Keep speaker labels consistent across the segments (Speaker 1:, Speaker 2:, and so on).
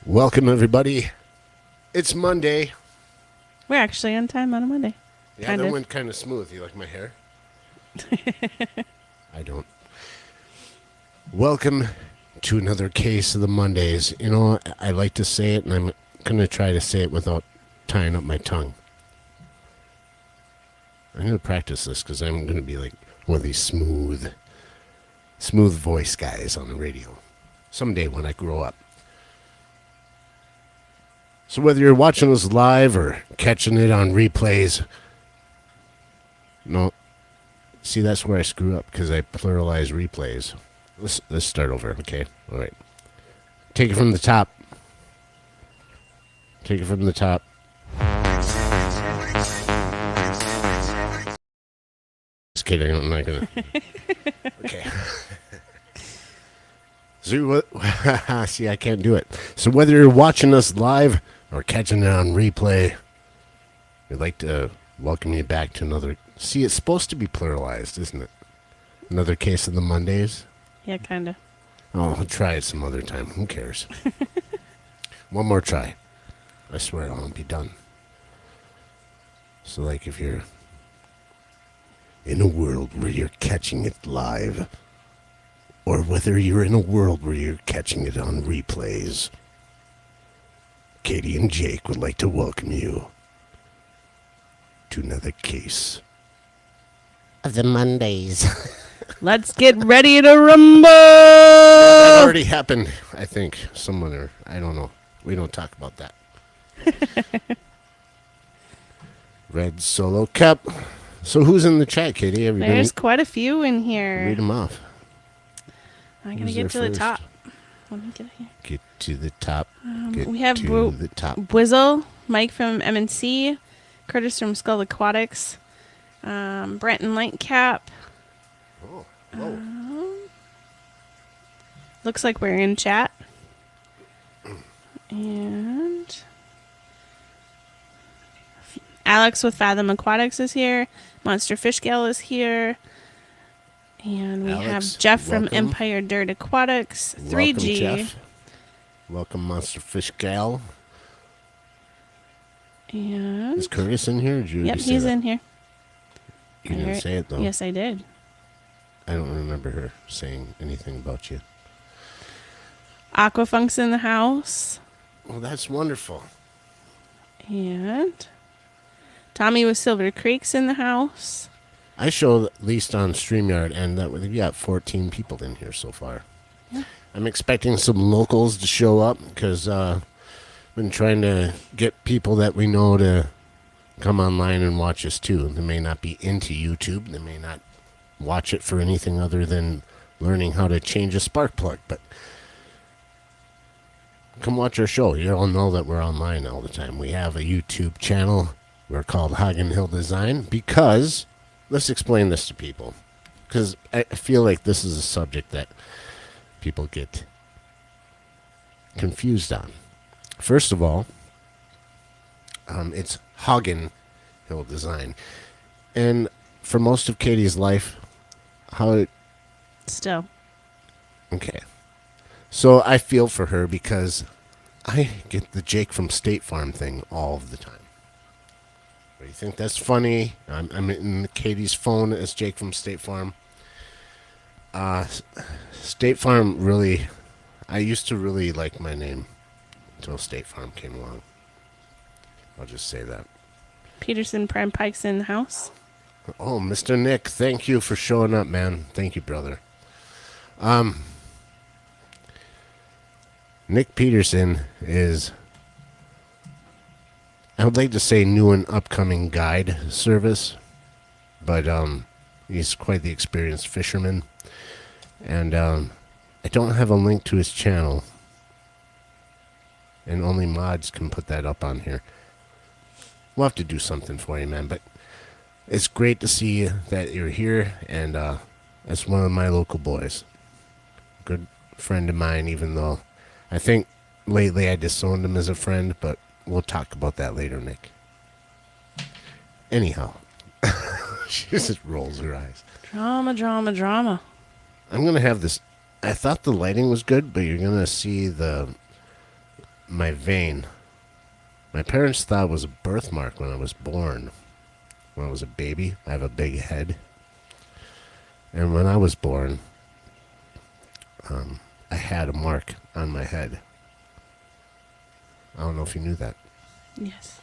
Speaker 1: Welcome, everybody. It's Monday.
Speaker 2: We're actually on time on a Monday.
Speaker 1: Yeah,
Speaker 2: Kind
Speaker 1: that
Speaker 2: of.
Speaker 1: went kind of smooth. You like my hair? I don't. Welcome to another case of the Mondays. You know, I like to say it, and I'm going to try to say it without tying up my tongue. I'm going to practice this because I'm going to be like one of these smooth voice guys on the radio someday when I grow up. So whether you're watching us live or catching it on replays, no, see, that's where I screw up because I pluralize replays. Let's start over, okay? All right. Take it from the top. Take it from the top. Just kidding, I'm not gonna. Okay. So, see, I can't do it. So whether you're watching us live or catching it on replay, we'd like to welcome you back to another. See, it's supposed to be pluralized, isn't it? Another case of the Mondays.
Speaker 2: Yeah, kind of.
Speaker 1: Oh, I'll try it some other time. Who cares? One more try. I swear I'll be done. So, like, if you're in a world where you're catching it live, or whether you're in a world where you're catching it on replays, Katie and Jake would like to welcome you to another case of the Mondays.
Speaker 2: Let's get ready to rumble!
Speaker 1: That already happened, I think. Someone, or I don't know. We don't talk about that. Red Solo Cup. So who's in the chat, Katie? Everybody
Speaker 2: There's quite a few in
Speaker 1: read
Speaker 2: here.
Speaker 1: them off.
Speaker 2: I'm going to
Speaker 1: Who's
Speaker 2: get to
Speaker 1: there
Speaker 2: the
Speaker 1: first?
Speaker 2: top. Let me get here.
Speaker 1: Get to the top. Get
Speaker 2: We have
Speaker 1: to the top.
Speaker 2: Wizzle, Mike from MNC, Curtis from Skull Aquatics, Brenton Lightcap.
Speaker 1: Oh, whoa.
Speaker 2: Looks like we're in chat. And Alex with Fathom Aquatics is here. Monster Fish Gal is here. And we
Speaker 1: Alex,
Speaker 2: have Jeff from
Speaker 1: welcome.
Speaker 2: Empire Dirt Aquatics. 3G.
Speaker 1: Welcome, Jeff. Welcome, Monster Fish Gal.
Speaker 2: And
Speaker 1: Is Curtis in here? Or did you
Speaker 2: yep,
Speaker 1: already say
Speaker 2: he's
Speaker 1: that?
Speaker 2: in here.
Speaker 1: You didn't say it, though.
Speaker 2: Yes, I did.
Speaker 1: I don't remember her saying anything about you.
Speaker 2: Aquafunk's in the house.
Speaker 1: Well, that's wonderful.
Speaker 2: And Tommy with Silver Creek's in the house.
Speaker 1: I show at least on StreamYard, and that we got 14 people in here so far.
Speaker 2: Yeah.
Speaker 1: I'm expecting some locals to show up because I've been trying to get people that we know to come online and watch us too. They may not be into YouTube. They may not watch it for anything other than learning how to change a spark plug. But come watch our show. You'll know that we're online all the time. We have a YouTube channel. We're called Hagen Hill Design because... Let's explain this to people, because I feel like this is a subject that people get confused on. First of all, it's Hagen Hill Design. And for most of Katie's life,
Speaker 2: Still.
Speaker 1: Okay. So I feel for her because I get the Jake from State Farm thing all of the time. Do you think that's funny? I'm in Katie's phone as Jake from State Farm. State Farm really... I used to really like my name until State Farm came along. I'll just say that.
Speaker 2: Peterson Prime Pike's in the house.
Speaker 1: Oh, Mr. Nick, thank you for showing up, man. Thank you, brother. Nick Peterson is... I would like to say new and upcoming guide service, but he's quite the experienced fisherman. And I don't have a link to his channel, and only mods can put that up on here. We'll have to do something for you, man, but it's great to see that you're here, and that's one of my local boys. Good friend of mine, even though I think lately I disowned him as a friend, but we'll talk about that later, Nick. Anyhow, she just rolls her eyes.
Speaker 2: Drama, drama, drama.
Speaker 1: I'm going to have this. I thought the lighting was good, but you're going to see the my vein. My parents thought it was a birthmark when I was born. When I was a baby, I have a big head. And when I was born, I had a mark on my head. I don't know if you knew that.
Speaker 2: Yes.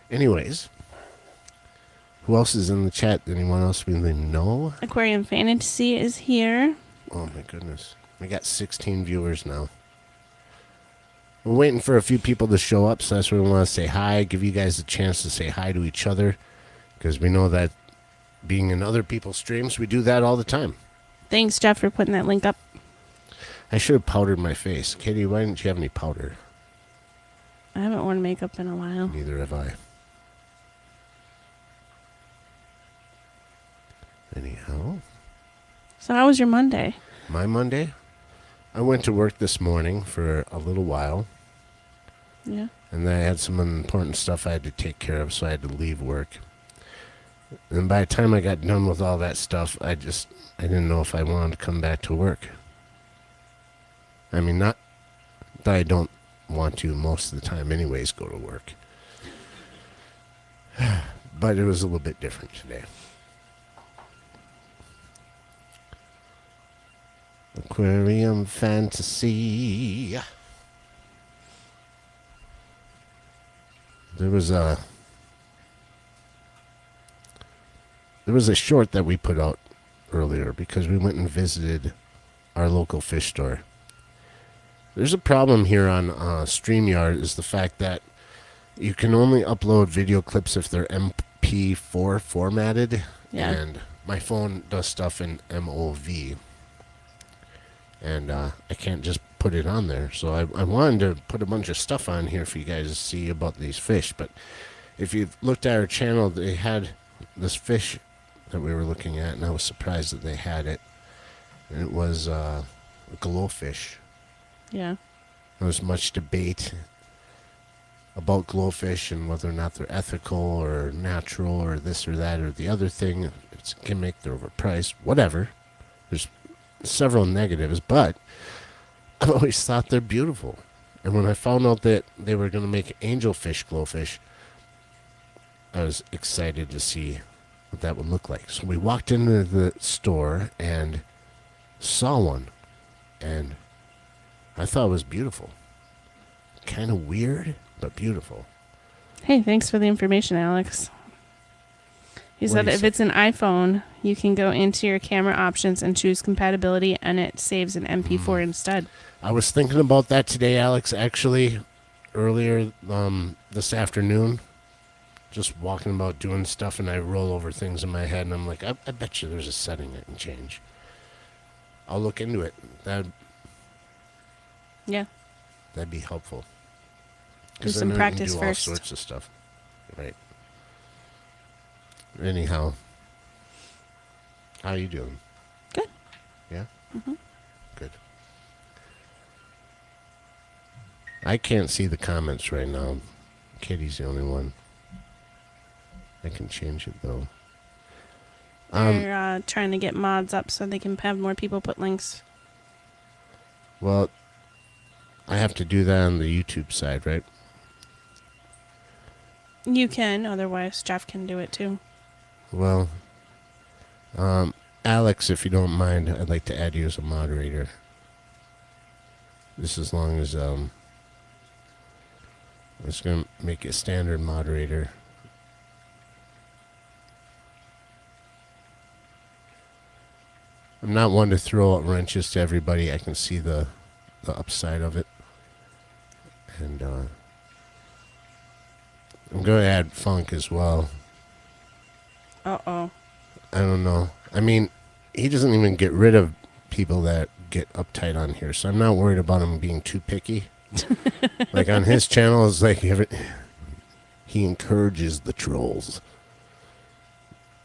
Speaker 1: Anyways, who else is in the chat? Anyone else we know?
Speaker 2: Aquarium Fantasy is here.
Speaker 1: Oh my goodness. We got 16 viewers now. We're waiting for a few people to show up, so that's why we want to say hi, give you guys a chance to say hi to each other, because we know that being in other people's streams, we do that all the time.
Speaker 2: Thanks, Jeff, for putting that link up.
Speaker 1: I should have powdered my face. Katie, why didn't you have any powder?
Speaker 2: I haven't worn makeup in a while.
Speaker 1: Neither have I. Anyhow.
Speaker 2: So how was your Monday?
Speaker 1: My Monday? I went to work this morning for a little while.
Speaker 2: Yeah.
Speaker 1: And then I had some important stuff I had to take care of, so I had to leave work. And by the time I got done with all that stuff, I didn't know if I wanted to come back to work. I mean, not that I don't want to most of the time anyways go to work. But it was a little bit different today. Aquarium Fantasy. There was a short that we put out earlier because we went and visited our local fish store. There's a problem here on StreamYard is the fact that you can only upload video clips if they're MP4 formatted.
Speaker 2: Yeah.
Speaker 1: And my phone does stuff in MOV. And I can't just put it on there. So I wanted to put a bunch of stuff on here for you guys to see about these fish. But if you looked at our channel, they had this fish that we were looking at, and I was surprised that they had it. And it was a glowfish.
Speaker 2: Yeah.
Speaker 1: There was much debate about glowfish and whether or not they're ethical or natural or this or that or the other thing. It's a gimmick, they're overpriced, whatever. There's several negatives, but I've always thought they're beautiful. And when I found out that they were going to make angelfish glowfish, I was excited to see what that would look like. So we walked into the store and saw one, and I thought it was beautiful. Kind of weird, but beautiful.
Speaker 2: Hey, thanks for the information, Alex. He said if it's an iPhone, you can go into your camera options and choose compatibility, and it saves an MP4 instead.
Speaker 1: I was thinking about that today, Alex, actually, earlier this afternoon. Just walking about doing stuff, and I roll over things in my head, and I'm like, I bet you there's a setting I can change. I'll look into it.
Speaker 2: Yeah.
Speaker 1: That'd be helpful.
Speaker 2: Do some practice
Speaker 1: do
Speaker 2: first.
Speaker 1: All sorts of stuff. Right. Anyhow, how you doing?
Speaker 2: Good.
Speaker 1: Yeah?
Speaker 2: Mm-hmm.
Speaker 1: Good. I can't see the comments right now. Kitty's the only one. I can change it, though.
Speaker 2: They're trying to get mods up so they can have more people put links.
Speaker 1: Well, I have to do that on the YouTube side, right?
Speaker 2: You can, otherwise Jeff can do it too.
Speaker 1: Well, Alex, if you don't mind, I'd like to add you as a moderator. Just as long as I'm just going to make it standard moderator. I'm not one to throw out wrenches to everybody. I can see the upside of it. And I'm going to add Funk as well.
Speaker 2: Uh-oh.
Speaker 1: I don't know. I mean, he doesn't even get rid of people that get uptight on here, so I'm not worried about him being too picky. Like on his channel, it's like he encourages the trolls.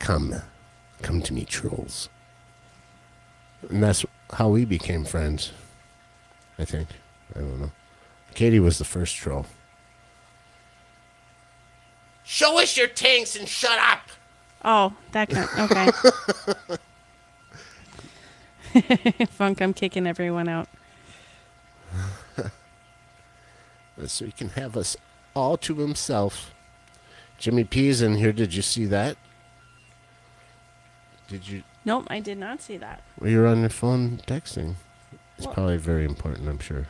Speaker 1: Come to me, trolls. And that's how we became friends, I think. I don't know. Katie was the first troll. Show us your tanks and shut up!
Speaker 2: Oh, that kind. Okay. Funk, I'm kicking everyone out.
Speaker 1: so he can have us all to himself. Jimmy P's in here. Did you see that? Did you?
Speaker 2: Nope, I did not see that.
Speaker 1: Well, you're on your phone texting. It's
Speaker 2: Well,
Speaker 1: probably very important, I'm sure.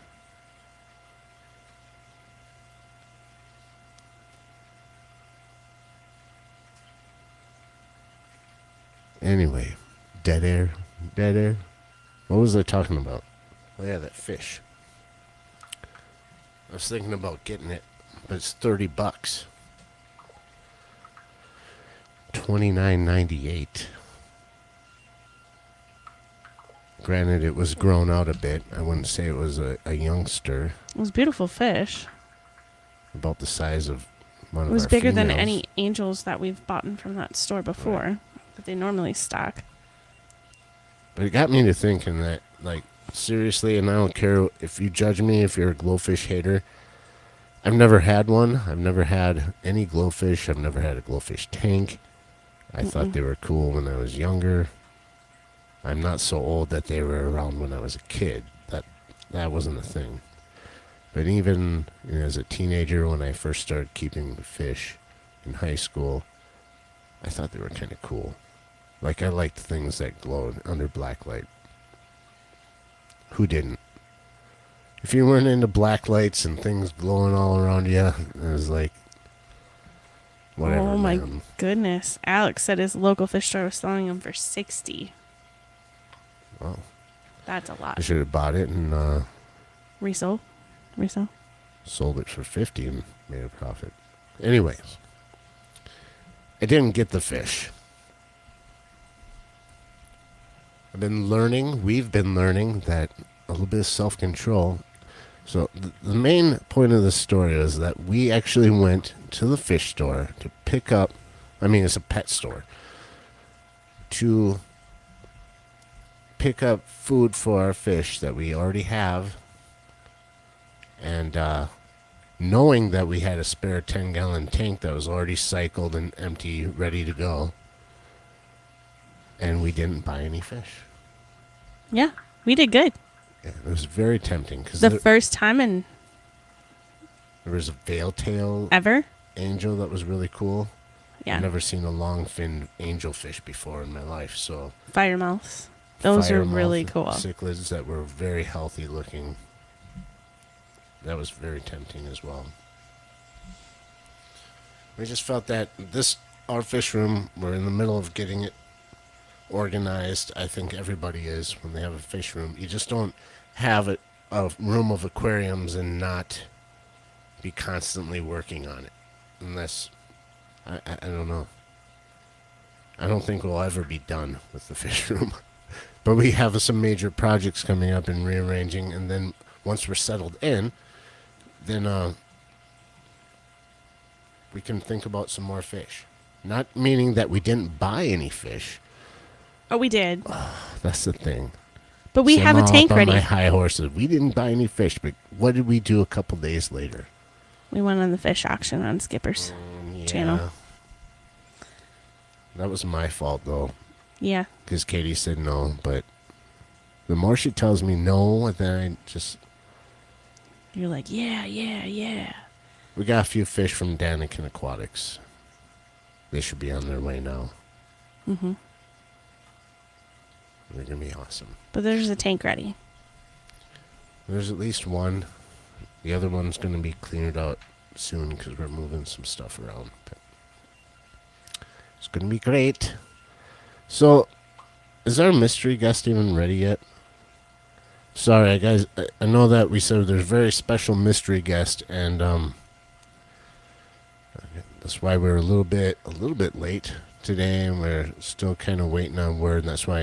Speaker 1: Anyway, dead air. Dead air. What was I talking about? Oh, yeah, that fish. I was thinking about getting it, but it's $30. $29.98. Granted, it was grown out a bit. I wouldn't say it was a youngster.
Speaker 2: it was beautiful fish.
Speaker 1: About the size of one of
Speaker 2: It was
Speaker 1: our
Speaker 2: bigger than
Speaker 1: females.
Speaker 2: any angels that we've bought from that store before that they normally stock.
Speaker 1: But it got me to thinking that, like, seriously, and I don't care if you judge me if you're a glowfish hater. I've never had one. I've never had any glowfish. I've never had a glowfish tank. I thought they were cool when I was younger. I'm not so old that they were around when I was a kid. That wasn't a thing. But even as a teenager, when I first started keeping fish in high school, I thought they were kind of cool. Like, I liked things that glowed under black light. Who didn't? If you weren't into black lights and things glowing all around you, it was like, whatever,
Speaker 2: oh my
Speaker 1: man.
Speaker 2: goodness. Alex said his local fish store was selling them for $60.
Speaker 1: Well,
Speaker 2: That's a lot.
Speaker 1: I should have bought it and
Speaker 2: Resell?
Speaker 1: sold it for $50 and made a profit. Anyways, I didn't get the fish. We've been learning that a little bit of self-control. So the main point of the story is that we actually went to the fish store to pick up, it's a pet store, to pick up food for our fish that we already have. And knowing that we had a spare 10-gallon tank that was already cycled and empty, ready to go. And we didn't buy any fish.
Speaker 2: Yeah, we did good.
Speaker 1: Yeah, it was very tempting because
Speaker 2: The first time in
Speaker 1: there was a veil-tail
Speaker 2: ever.
Speaker 1: angel that was really cool.
Speaker 2: Yeah.
Speaker 1: I've never seen a long-finned angelfish before in my life. So
Speaker 2: Fire mouths. Those are
Speaker 1: firemouth
Speaker 2: really cool.
Speaker 1: cichlids that were very healthy looking. That was very tempting as well. We just felt that our fish room, we're in the middle of getting it organized. I think everybody is when they have a fish room. You just don't have a room of aquariums and not be constantly working on it. Unless, I don't know. I don't think we'll ever be done with the fish room. But we have some major projects coming up and rearranging, and then once we're settled in, then we can think about some more fish. Not meaning that we didn't buy any fish.
Speaker 2: Oh, we did.
Speaker 1: That's the thing.
Speaker 2: But we
Speaker 1: See,
Speaker 2: have
Speaker 1: I'm
Speaker 2: a
Speaker 1: all
Speaker 2: tank
Speaker 1: up on
Speaker 2: ready.
Speaker 1: my high horses. We didn't buy any fish, but what did we do a couple days later?
Speaker 2: We went on the fish auction on Skipper's channel.
Speaker 1: That was my fault, though,
Speaker 2: Yeah.
Speaker 1: because Katie said no. But the more she tells me no, then I just...
Speaker 2: You're like, yeah.
Speaker 1: We got a few fish from Daniken Aquatics. They should be on their way now.
Speaker 2: Mm-hmm.
Speaker 1: They're going to be awesome.
Speaker 2: But there's a tank ready.
Speaker 1: There's at least one. The other one's going to be cleared out soon because we're moving some stuff around. But it's going to be great. So, is our mystery guest even ready yet? Sorry, guys. I know that we said there's a very special mystery guest, and that's why we're a little bit late today, and we're still kind of waiting on word. And that's why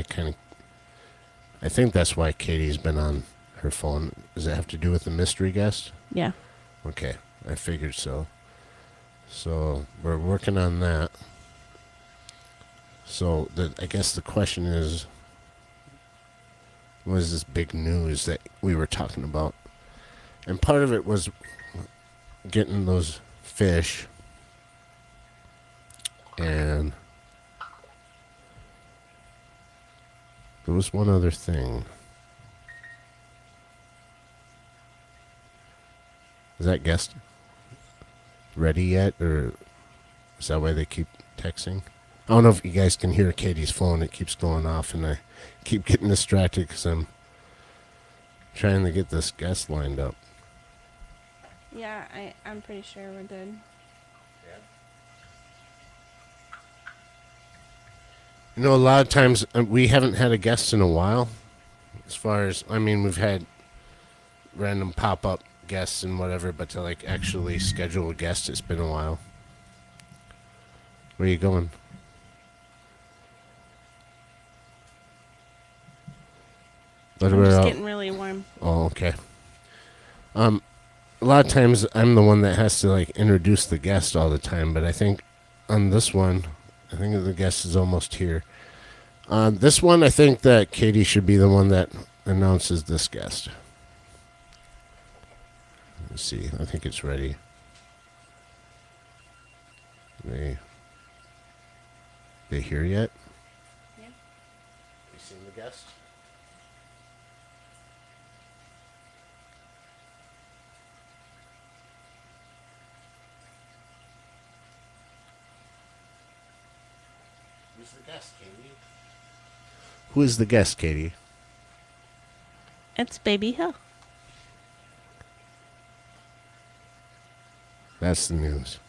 Speaker 1: I think that's why Katie's been on her phone. Does it have to do with the mystery guest?
Speaker 2: Yeah.
Speaker 1: Okay, I figured so. So we're working on that. So I guess the question is, what is this big news that we were talking about? And part of it was getting those fish. And there was one other thing. Is that guest ready yet, or is that why they keep texting? I don't know if you guys can hear Katie's phone. It keeps going off, and I keep getting distracted because I'm trying to get this guest lined up.
Speaker 2: Yeah, I'm pretty sure we're good.
Speaker 1: You know, a lot of times we haven't had a guest in a while. As far as, I mean, we've had random pop-up guests and whatever, but to like actually schedule a guest, it's been a while. Where are you going?
Speaker 2: I'm just getting really warm.
Speaker 1: Oh, okay. A lot of times I'm the one that has to like introduce the guest all the time, but I think on this one, I think the guest is almost here. This one, I think that Katie should be the one that announces this guest. Let's see. I think it's ready. They here yet?
Speaker 2: Yeah.
Speaker 1: You seen the guest? Who's the guest, Katie? Who is the guest, Katie?
Speaker 2: It's Baby Hill.
Speaker 1: That's the news.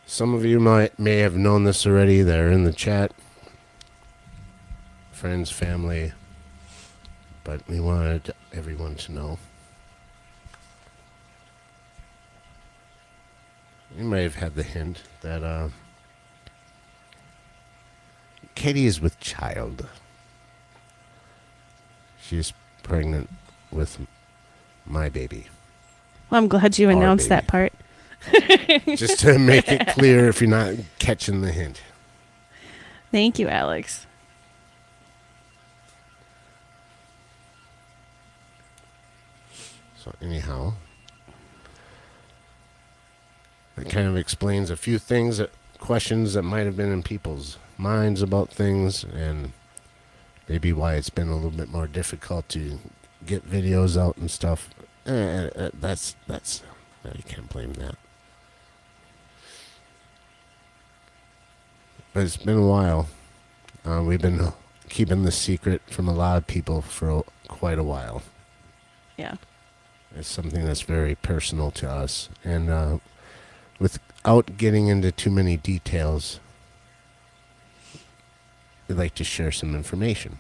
Speaker 1: Some of you may have known this already. They're in the chat. Friends, family. But we wanted everyone to know. You may have had the hint that Katie is with child. She's pregnant with my baby.
Speaker 2: Well, I'm glad you announced that part.
Speaker 1: Just to make it clear if you're not catching the hint.
Speaker 2: Thank you, Alex.
Speaker 1: So anyhow, it kind of explains a few things, questions that might have been in people's minds about things, and maybe why it's been a little bit more difficult to get videos out and stuff. That's you can't blame that. But it's been a while. We've been keeping this secret from a lot of people for quite a while.
Speaker 2: Yeah.
Speaker 1: It's something that's very personal to us. And without getting into too many details, we'd like to share some information.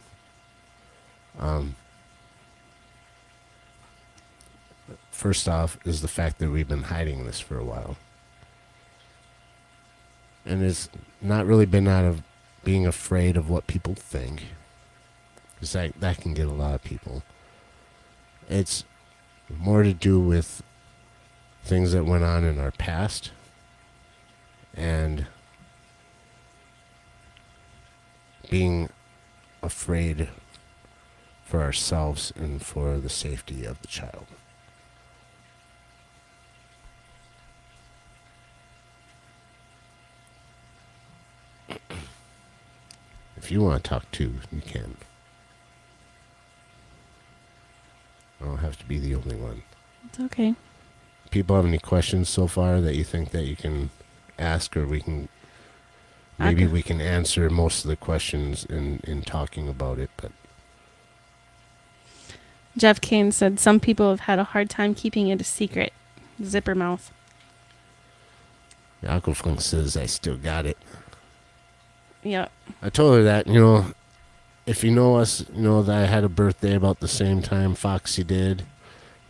Speaker 1: First off is the fact that we've been hiding this for a while. And it's not really been out of being afraid of what people think, because that can get a lot of people. It's more to do with things that went on in our past and being afraid for ourselves and for the safety of the child. If you want to talk too, you can. I don't have to be the only one.
Speaker 2: It's okay.
Speaker 1: People have any questions so far that you think that you can ask, or we can answer most of the questions in talking about it. But
Speaker 2: Jeff Kane said some people have had a hard time keeping it a secret. Zipper mouth.
Speaker 1: Uncle Flink says I still got it.
Speaker 2: Yeah.
Speaker 1: I told her that, if you know us, you know that I had a birthday about the same time Foxy did,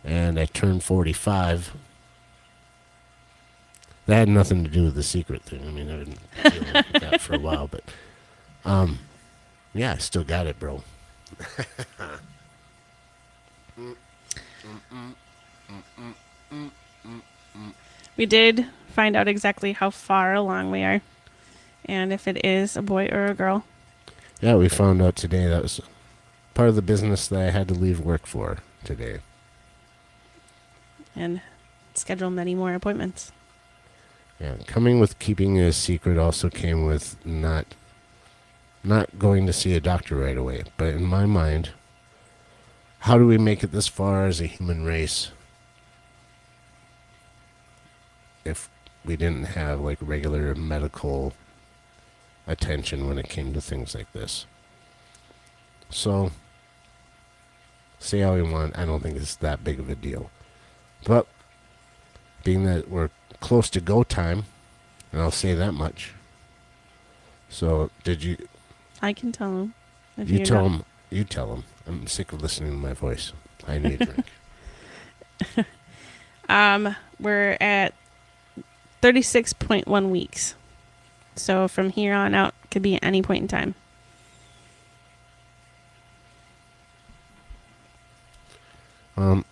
Speaker 1: and I turned 45. That had nothing to do with the secret thing. I mean, I've been dealing with that for a while, but yeah, I still got it, bro.
Speaker 2: We did find out exactly how far along we are, and if it is a boy or a girl.
Speaker 1: Yeah, we found out today that was part of the business that I had to leave work for today.
Speaker 2: And schedule many more appointments.
Speaker 1: Yeah, coming with keeping it a secret also came with not going to see a doctor right away. But in my mind, how do we make it this far as a human race if we didn't have like regular medical attention when it came to things like this. So, say how you want, I don't think it's that big of a deal. But, being that we're close to go time, and I'll say that much. So, did you...
Speaker 2: I can tell him.
Speaker 1: You tell him. You tell him. I'm sick of listening to my voice. I need a drink.
Speaker 2: We're at 36.1 weeks. So from here on out, could be at any point in time.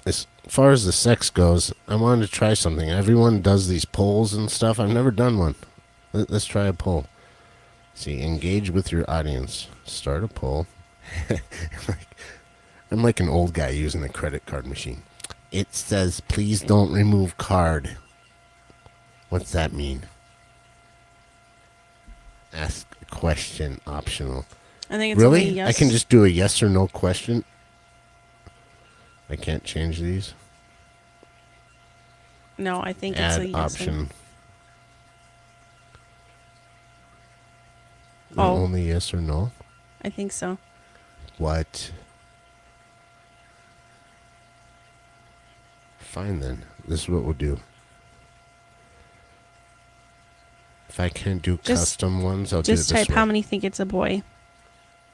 Speaker 1: As far as the sex goes, I wanted to try something. Everyone does these polls and stuff. I've never done one. Let's try a poll. See, engage with your audience. Start a poll. I'm like an old guy using a credit card machine. It says, please don't remove card. What's that mean? Ask a question optional.
Speaker 2: I think it's
Speaker 1: really?
Speaker 2: only yes.
Speaker 1: I can just do a yes or no question? I can't change these?
Speaker 2: No, I think
Speaker 1: Add
Speaker 2: it's a yes.
Speaker 1: option.
Speaker 2: Oh.
Speaker 1: Only yes or no?
Speaker 2: I think so.
Speaker 1: What? Fine then. This is what we'll do. If I can't do custom ones, I'll do it this way.
Speaker 2: Just type how many think it's a boy.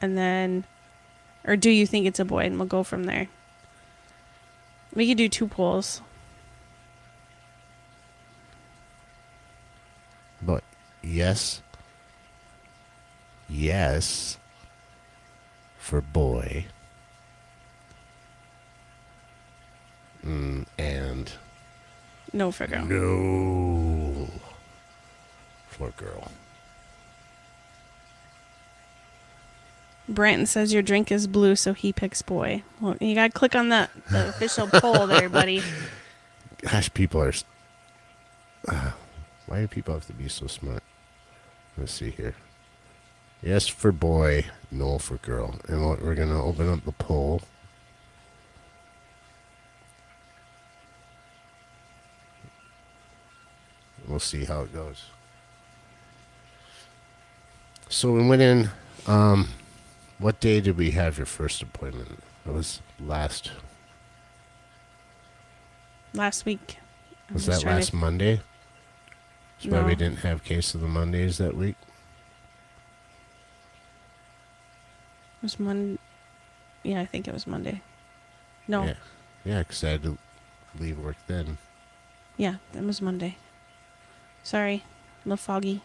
Speaker 2: And then... Or do you think it's a boy? And we'll go from there. We could do 2 polls.
Speaker 1: But yes. Yes. For boy. And...
Speaker 2: No for girl.
Speaker 1: No. For girl.
Speaker 2: Branton says your drink is blue, so he picks boy. Well, you gotta click on the official poll there, buddy.
Speaker 1: Gosh, people are... why do people have to be so smart? Let's see here. Yes for boy, no for girl. And we're going to open up the poll. We'll see how it goes. So we went in... what day did we have your first appointment? It was last
Speaker 2: week.
Speaker 1: Was that last Monday? That's why we didn't have Case of the Mondays that week?
Speaker 2: It was Monday. Yeah, I think it was Monday. No.
Speaker 1: Yeah, because I had to leave work then.
Speaker 2: Yeah, that was Monday. Sorry. A little foggy.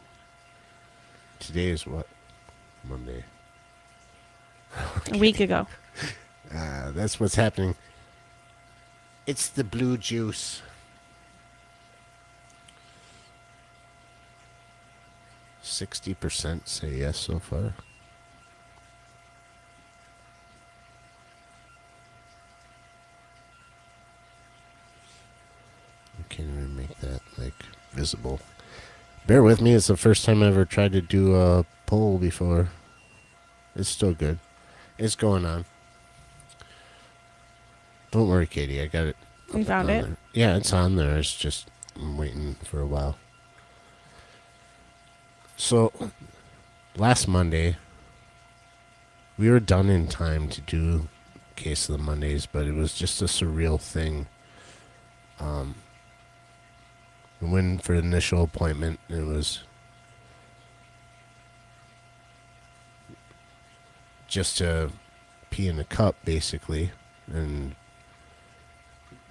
Speaker 1: Today is what? Monday.
Speaker 2: Okay. A week ago.
Speaker 1: That's what's happening. It's the blue juice. 60% say yes so far. I can't even make that visible. Bear with me, it's the first time I ever tried to do a poll before. It's still good. It's going on. Don't worry, Katie, I got it.
Speaker 2: We found it?
Speaker 1: There. Yeah, it's on there. It's just I'm waiting for a while. So, last Monday, we were done in time to do Case of the Mondays, but it was just a surreal thing. We went for the initial appointment. It was just to pee in a cup, basically, and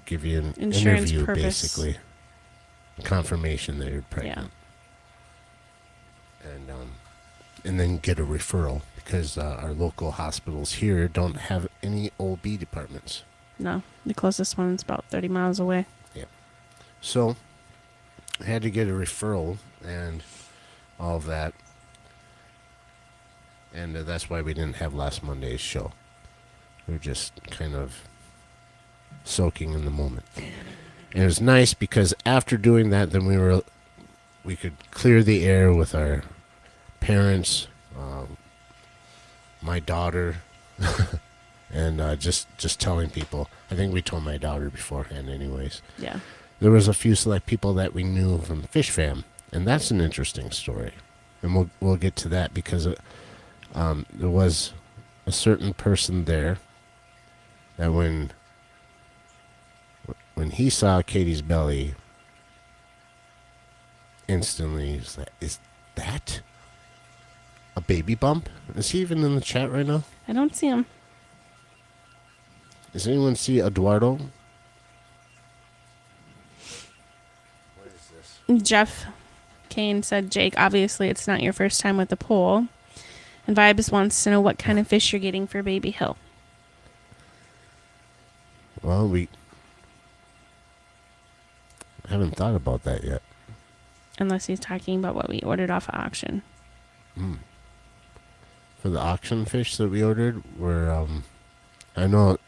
Speaker 1: give you an
Speaker 2: Insurance
Speaker 1: interview,
Speaker 2: purpose.
Speaker 1: basically. Confirmation that you're pregnant.
Speaker 2: Yeah.
Speaker 1: And then get a referral, because our local hospitals here don't have any OB departments.
Speaker 2: No, the closest one's about 30 miles away.
Speaker 1: Yeah. So, I had to get a referral and all of that. And that's why we didn't have last Monday's show. We were just kind of soaking in the moment. And it was nice because after doing that, then we could clear the air with our parents, my daughter, and just telling people. I think we told my daughter beforehand anyways.
Speaker 2: Yeah.
Speaker 1: there was a few select people that we knew from Fish Fam, and that's an interesting story, and we'll get to that because there was a certain person there that when he saw Katie's belly, instantly he's like, "Is that a baby bump?" Is he even in the chat right now?
Speaker 2: I don't see him.
Speaker 1: Does anyone see Eduardo? What is this?
Speaker 2: Jeff Kane said, Jake, obviously it's not your first time with the pole. And Vibes wants to know what kind of fish you're getting for Baby Hill.
Speaker 1: Well, we haven't thought about that yet.
Speaker 2: Unless he's talking about what we ordered off of auction.
Speaker 1: For the auction fish that we ordered, were I know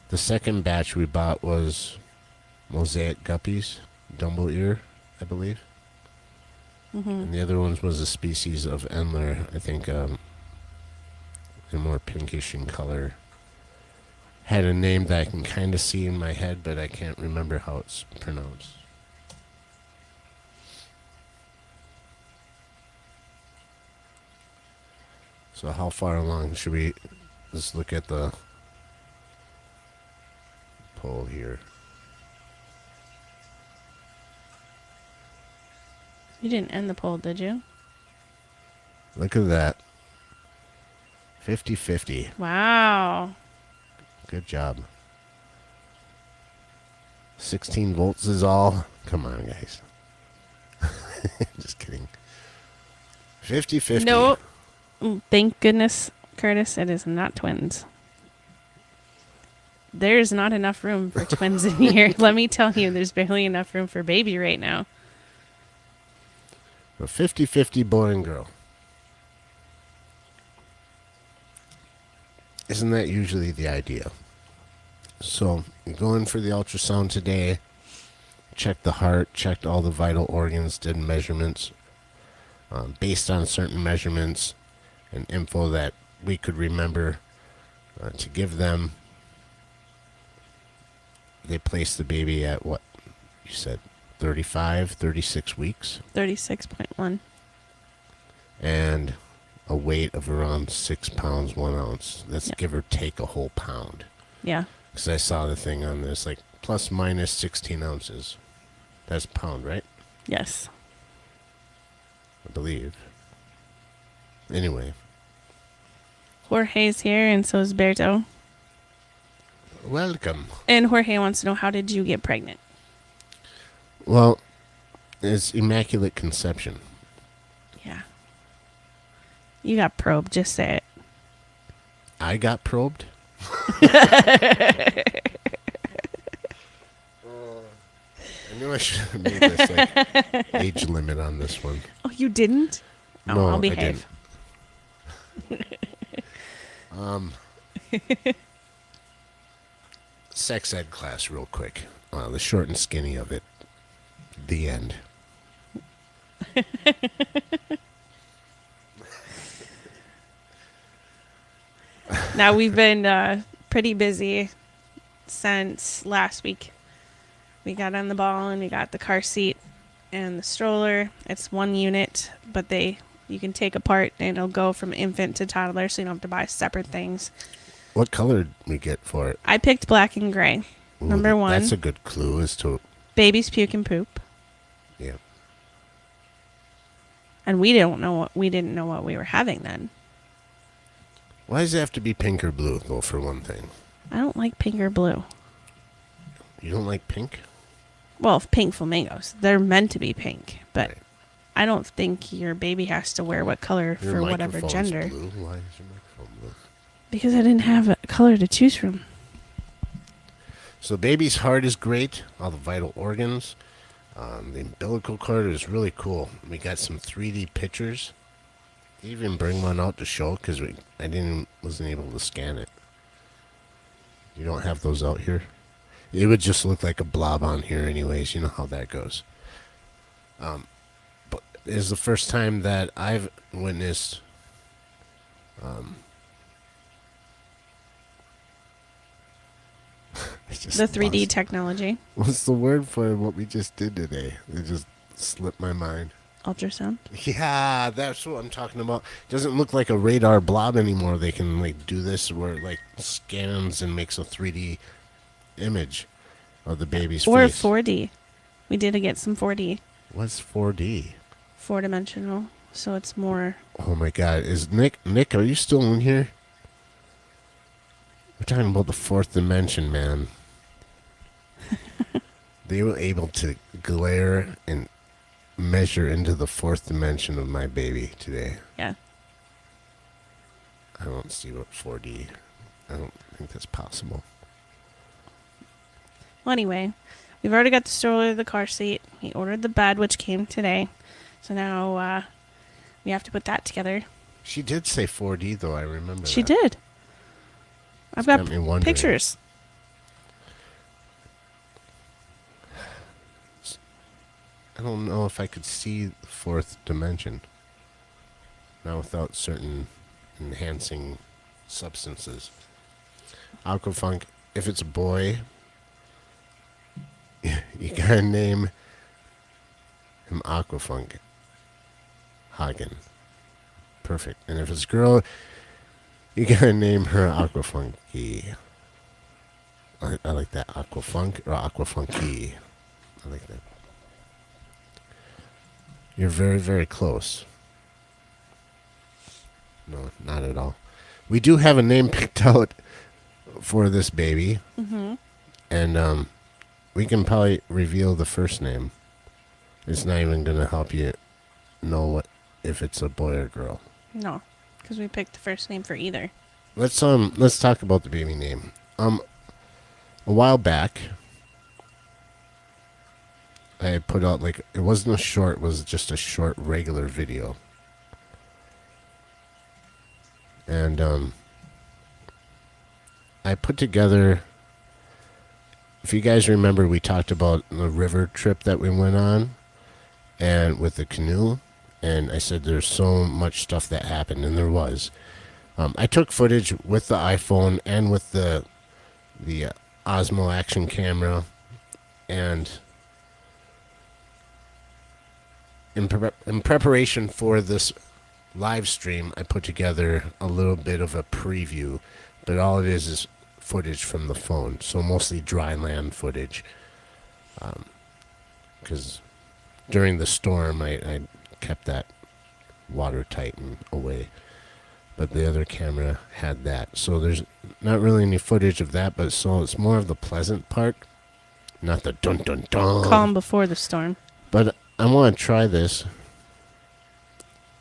Speaker 1: the second batch we bought was mosaic guppies, Dumbo ear, I believe. And the other ones was a species of Endler, I think, they're more pinkish in color. Had a name that I can kind of see in my head, but I can't remember how it's pronounced. So how far along should we just look at the poll here?
Speaker 2: You didn't end the poll, did you?
Speaker 1: Look at that. 50-50.
Speaker 2: Wow.
Speaker 1: Good job. 16 volts is all. Come on, guys. Just kidding. 50-50.
Speaker 2: No. Thank goodness, Curtis, it is not twins. There's not enough room for twins in here. Let me tell you, there's barely enough room for baby right now.
Speaker 1: A 50-50 boy and girl. Isn't that usually the idea? So, going for the ultrasound today, checked the heart, checked all the vital organs, did measurements. Based on certain measurements and info that we could remember to give them, they placed the baby at what you said, 36 weeks?
Speaker 2: 36.1.
Speaker 1: And a weight of around 6 pounds, 1 ounce. That's give or take a whole pound.
Speaker 2: Yeah.
Speaker 1: Because I saw the thing on this, like plus minus 16 ounces. That's a pound, right?
Speaker 2: Yes.
Speaker 1: I believe. Anyway.
Speaker 2: Jorge's here, and so is Berto.
Speaker 1: Welcome.
Speaker 2: And Jorge wants to know, how did you get pregnant?
Speaker 1: Well, it's immaculate conception.
Speaker 2: Yeah. You got probed, just say it.
Speaker 1: I got probed? I knew I should have made this like age limit on this one.
Speaker 2: Oh, you didn't? Oh,
Speaker 1: No,
Speaker 2: I'll behave.
Speaker 1: Sex ed class real quick. The short and skinny of it. The end.
Speaker 2: Now, we've been pretty busy since last week. We got on the ball and we got the car seat and the stroller. It's one unit, but you can take apart and it'll go from infant to toddler, so you don't have to buy separate things.
Speaker 1: What color did we get for it?
Speaker 2: I picked black and gray.
Speaker 1: Ooh,
Speaker 2: Number one.
Speaker 1: That's a good clue as to...
Speaker 2: Babies puke and poop.
Speaker 1: Yeah.
Speaker 2: And we didn't know what we were having then.
Speaker 1: Why does it have to be pink or blue, though, for one thing?
Speaker 2: I don't like pink or blue.
Speaker 1: You don't like pink?
Speaker 2: Well, pink flamingos. They're meant to be pink, but
Speaker 1: Right.
Speaker 2: I don't think your baby has to wear what color
Speaker 1: Your
Speaker 2: for whatever
Speaker 1: microphone's
Speaker 2: gender.
Speaker 1: blue. Why is your microphone blue?
Speaker 2: Because I didn't have a color to choose from.
Speaker 1: So baby's heart is great. All the vital organs. The umbilical cord is really cool. We got some 3D pictures. Even bring one out to show because wasn't able to scan it. You don't have those out here. It would just look like a blob on here, anyways. You know how that goes. But it is the first time that I've witnessed. I just
Speaker 2: The 3D
Speaker 1: lost.
Speaker 2: technology.
Speaker 1: What's the word for what we just did today? It just slipped my mind.
Speaker 2: Ultrasound.
Speaker 1: Yeah, that's what I'm talking about. Doesn't look like a radar blob anymore. They can like do this where it like scans and makes a 3D image of the baby's
Speaker 2: Or
Speaker 1: face.
Speaker 2: 4D. We did get some 4D.
Speaker 1: What's 4D?
Speaker 2: 4-dimensional. So it's more...
Speaker 1: Oh my God! Is Nick? Are you still in here? We're talking about the fourth dimension, man. They were able to glare and measure into the fourth dimension of my baby today.
Speaker 2: Yeah.
Speaker 1: I don't see what 4D. I don't think that's possible.
Speaker 2: Well, anyway, we've already got the stroller, the car seat. We ordered the bed, which came today. So now we have to put that together.
Speaker 1: She did say 4D, though. I remember
Speaker 2: She
Speaker 1: that.
Speaker 2: did. I've got
Speaker 1: me wondering.
Speaker 2: pictures.
Speaker 1: I don't know if I could see the fourth dimension. Not without certain enhancing substances. Aquafunk, if it's a boy, you gotta name him Aquafunk Hagen. Perfect. And if it's a girl, you gotta name her Aquafunky. I like that. Aquafunk or Aquafunky. I like that. You're very, very close. No, not at all. We do have a name picked out for this baby.
Speaker 2: Mm-hmm.
Speaker 1: And we can probably reveal the first name. It's not even going to help you know what if it's a boy or girl.
Speaker 2: No, because we picked the first name for either.
Speaker 1: Let's talk about the baby name. A while back, I put out it wasn't a short, it was just a short regular video. And I put together, if you guys remember, we talked about the river trip that we went on and with the canoe, and I said there's so much stuff that happened, and there was. I took footage with the iPhone and with the Osmo action camera, and in preparation for this live stream, I put together a little bit of a preview, but all it is footage from the phone, so mostly dry land footage. Because during the storm, I kept that watertight and away, but the other camera had that. So there's not really any footage of that, but so it's more of the pleasant part, not the dun dun dun.
Speaker 2: Calm before the storm.
Speaker 1: But I want to try this.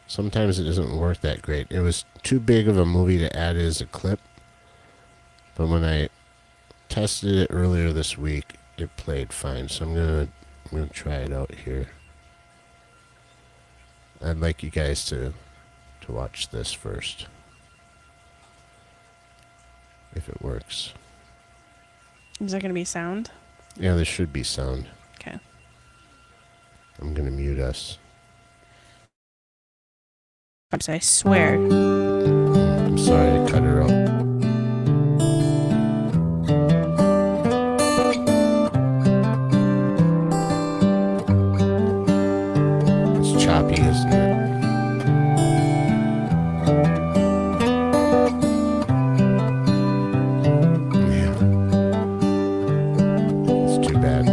Speaker 1: Sometimes it doesn't work that great. It was too big of a movie to add as a clip. But when I tested it earlier this week, it played fine. So I'm gonna try it out here. I'd like you guys to watch this first. If it works.
Speaker 2: Is there going to be sound?
Speaker 1: Yeah, there should be sound.
Speaker 2: Okay.
Speaker 1: I'm gonna mute us.
Speaker 2: I swear.
Speaker 1: I'm sorry I cut her out. It's choppy, isn't it? Yeah. It's too bad.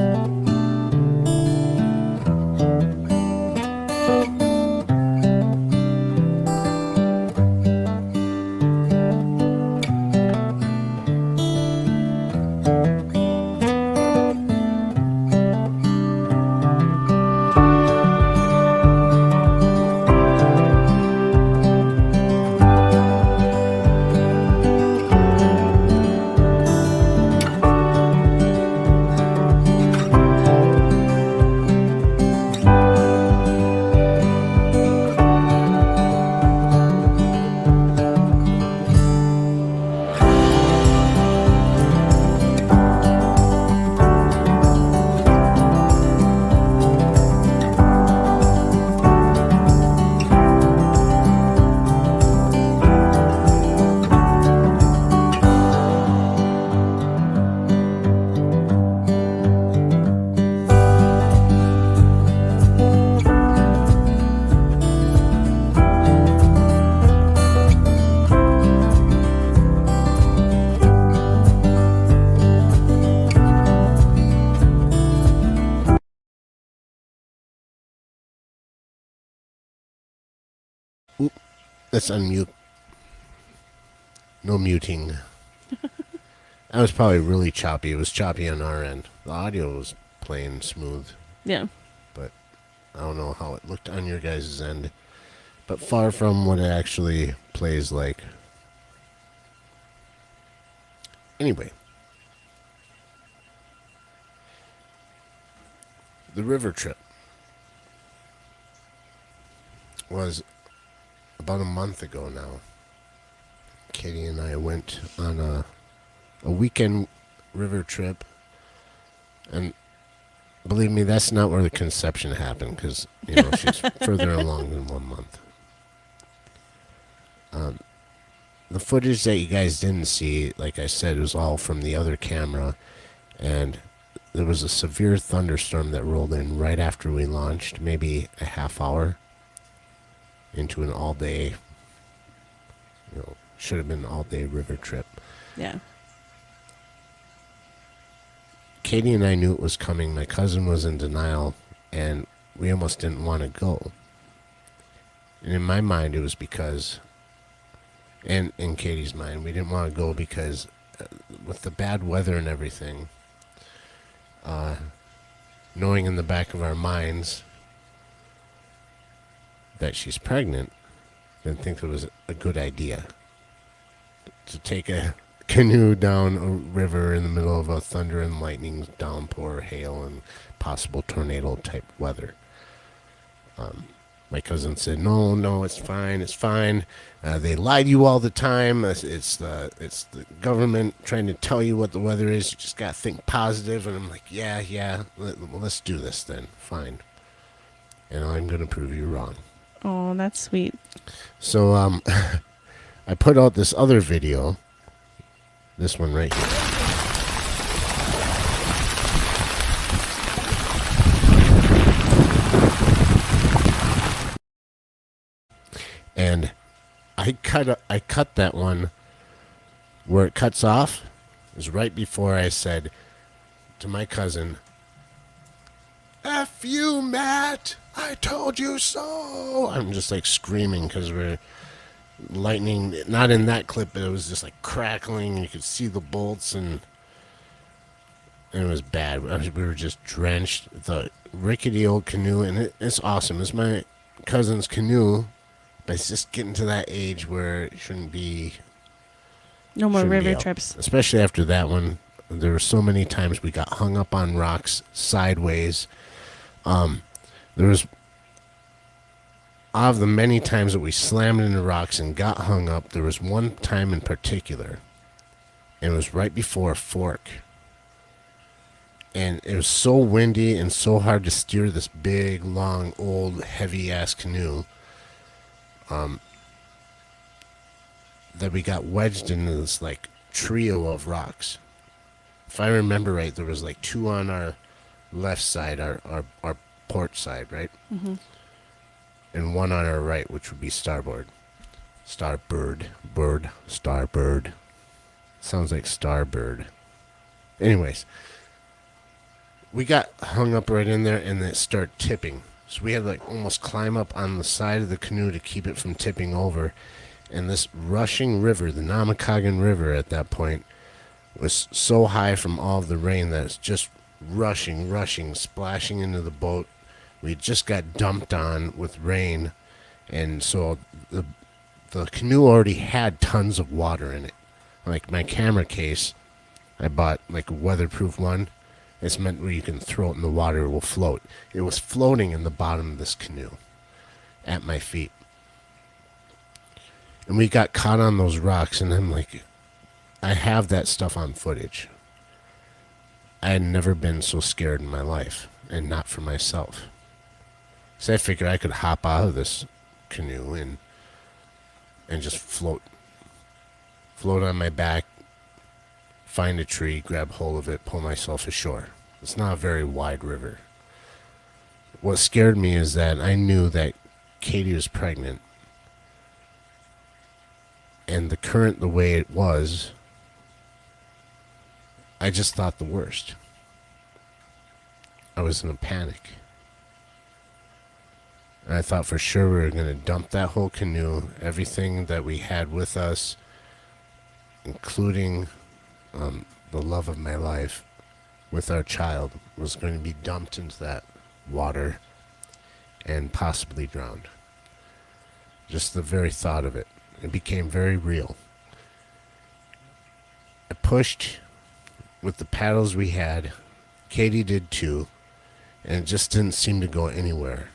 Speaker 1: let's unmute. No muting. That was probably really choppy. It was choppy on our end. The audio was playing smooth,
Speaker 2: Yeah.
Speaker 1: but I don't know how it looked on your guys' end. But far from what it actually plays like. Anyway. The river trip was about a month ago now. Katie and I went on a weekend river trip, and believe me, that's not where the conception happened, because she's further along than 1 month. The footage that you guys didn't see, like I said, was all from the other camera, and there was a severe thunderstorm that rolled in right after we launched, maybe a half hour into an all-day, should have been an all-day river trip.
Speaker 2: Yeah.
Speaker 1: Katie and I knew it was coming. My cousin was in denial, and we almost didn't want to go. And in my mind, it was because, and in Katie's mind, we didn't want to go because with the bad weather and everything, knowing in the back of our minds that she's pregnant, didn't think it was a good idea to take a canoe down a river in the middle of a thunder and lightning downpour, hail, and possible tornado type weather. My cousin said, no, it's fine. They lie to you all the time. It's the government trying to tell you what the weather is. You just got to think positive. And I'm like, yeah, let's do this then. Fine. And I'm going to prove you wrong.
Speaker 2: Oh, that's sweet.
Speaker 1: So I put out this other video. This one right here. And I cut that one where it cuts off is right before I said to my cousin, "F you, Matt! I told you so!" I'm just like screaming because we're lightning, not in that clip, but it was just like crackling. You could see the bolts, and it was bad. We were just drenched. The rickety old canoe, and it's awesome. It's my cousin's canoe, but it's just getting to that age where it shouldn't be.
Speaker 2: No more
Speaker 1: shouldn't be
Speaker 2: river
Speaker 1: out.
Speaker 2: trips.
Speaker 1: Especially after that one. There were so many times we got hung up on rocks sideways. There was, of the many times that we slammed into rocks and got hung up, there was one time in particular, and it was right before a fork. And it was so windy and so hard to steer this big, long, old, heavy-ass canoe that we got wedged into this, like, trio of rocks. If I remember right, there was, like, two on our left side, our port side, right?
Speaker 2: Mm-hmm.
Speaker 1: And one on our right, which would be starboard. Starbird. Bird. Starbird. Sounds like starbird. Anyways, we got hung up right in there, and it started tipping. So we had to like almost climb up on the side of the canoe to keep it from tipping over. And this rushing river, the Namakagan River at that point, was so high from all of the rain that it's just rushing, splashing into the boat. We just got dumped on with rain, and so the canoe already had tons of water in it. Like my camera case, I bought like a weatherproof one. It's meant where you can throw it in the water, it will float. It was floating in the bottom of this canoe at my feet. And we got caught on those rocks, and I'm like, I have that stuff on footage. I had never been so scared in my life, and not for myself. So I figured I could hop out of this canoe and just float on my back, find a tree, grab hold of it, pull myself ashore. It's not a very wide river. What scared me is that I knew that Katie was pregnant, and the current the way it was, I just thought the worst. I was in a panic. And I thought for sure we were going to dump that whole canoe, everything that we had with us, including the love of my life with our child, was going to be dumped into that water and possibly drowned. Just the very thought of it. It became very real. I pushed with the paddles we had. Katie did too. And it just didn't seem to go anywhere.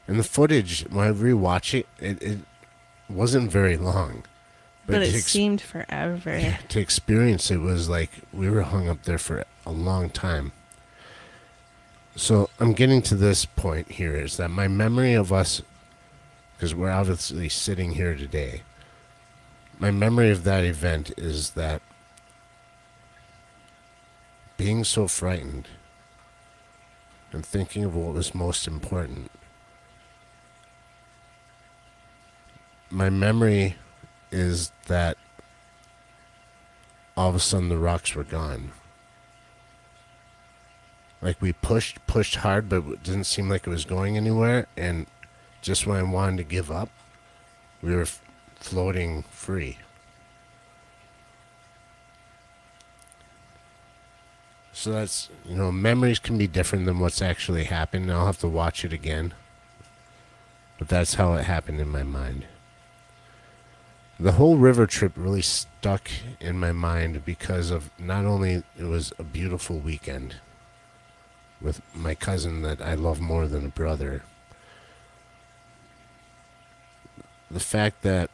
Speaker 1: And the footage, when I rewatch it, it wasn't very long.
Speaker 2: But it seemed forever.
Speaker 1: To experience it was like we were hung up there for a long time. So I'm getting to this point here is that my memory of us, because we're obviously sitting here today, my memory of that event is that being so frightened and thinking of what was most important, my memory is that all of a sudden the rocks were gone. Like we pushed hard, but it didn't seem like it was going anywhere. And just when I wanted to give up, we were floating free. So that's, memories can be different than what's actually happened. I'll have to watch it again. But that's how it happened in my mind. The whole river trip really stuck in my mind because of not only it was a beautiful weekend with my cousin that I love more than a brother, the fact that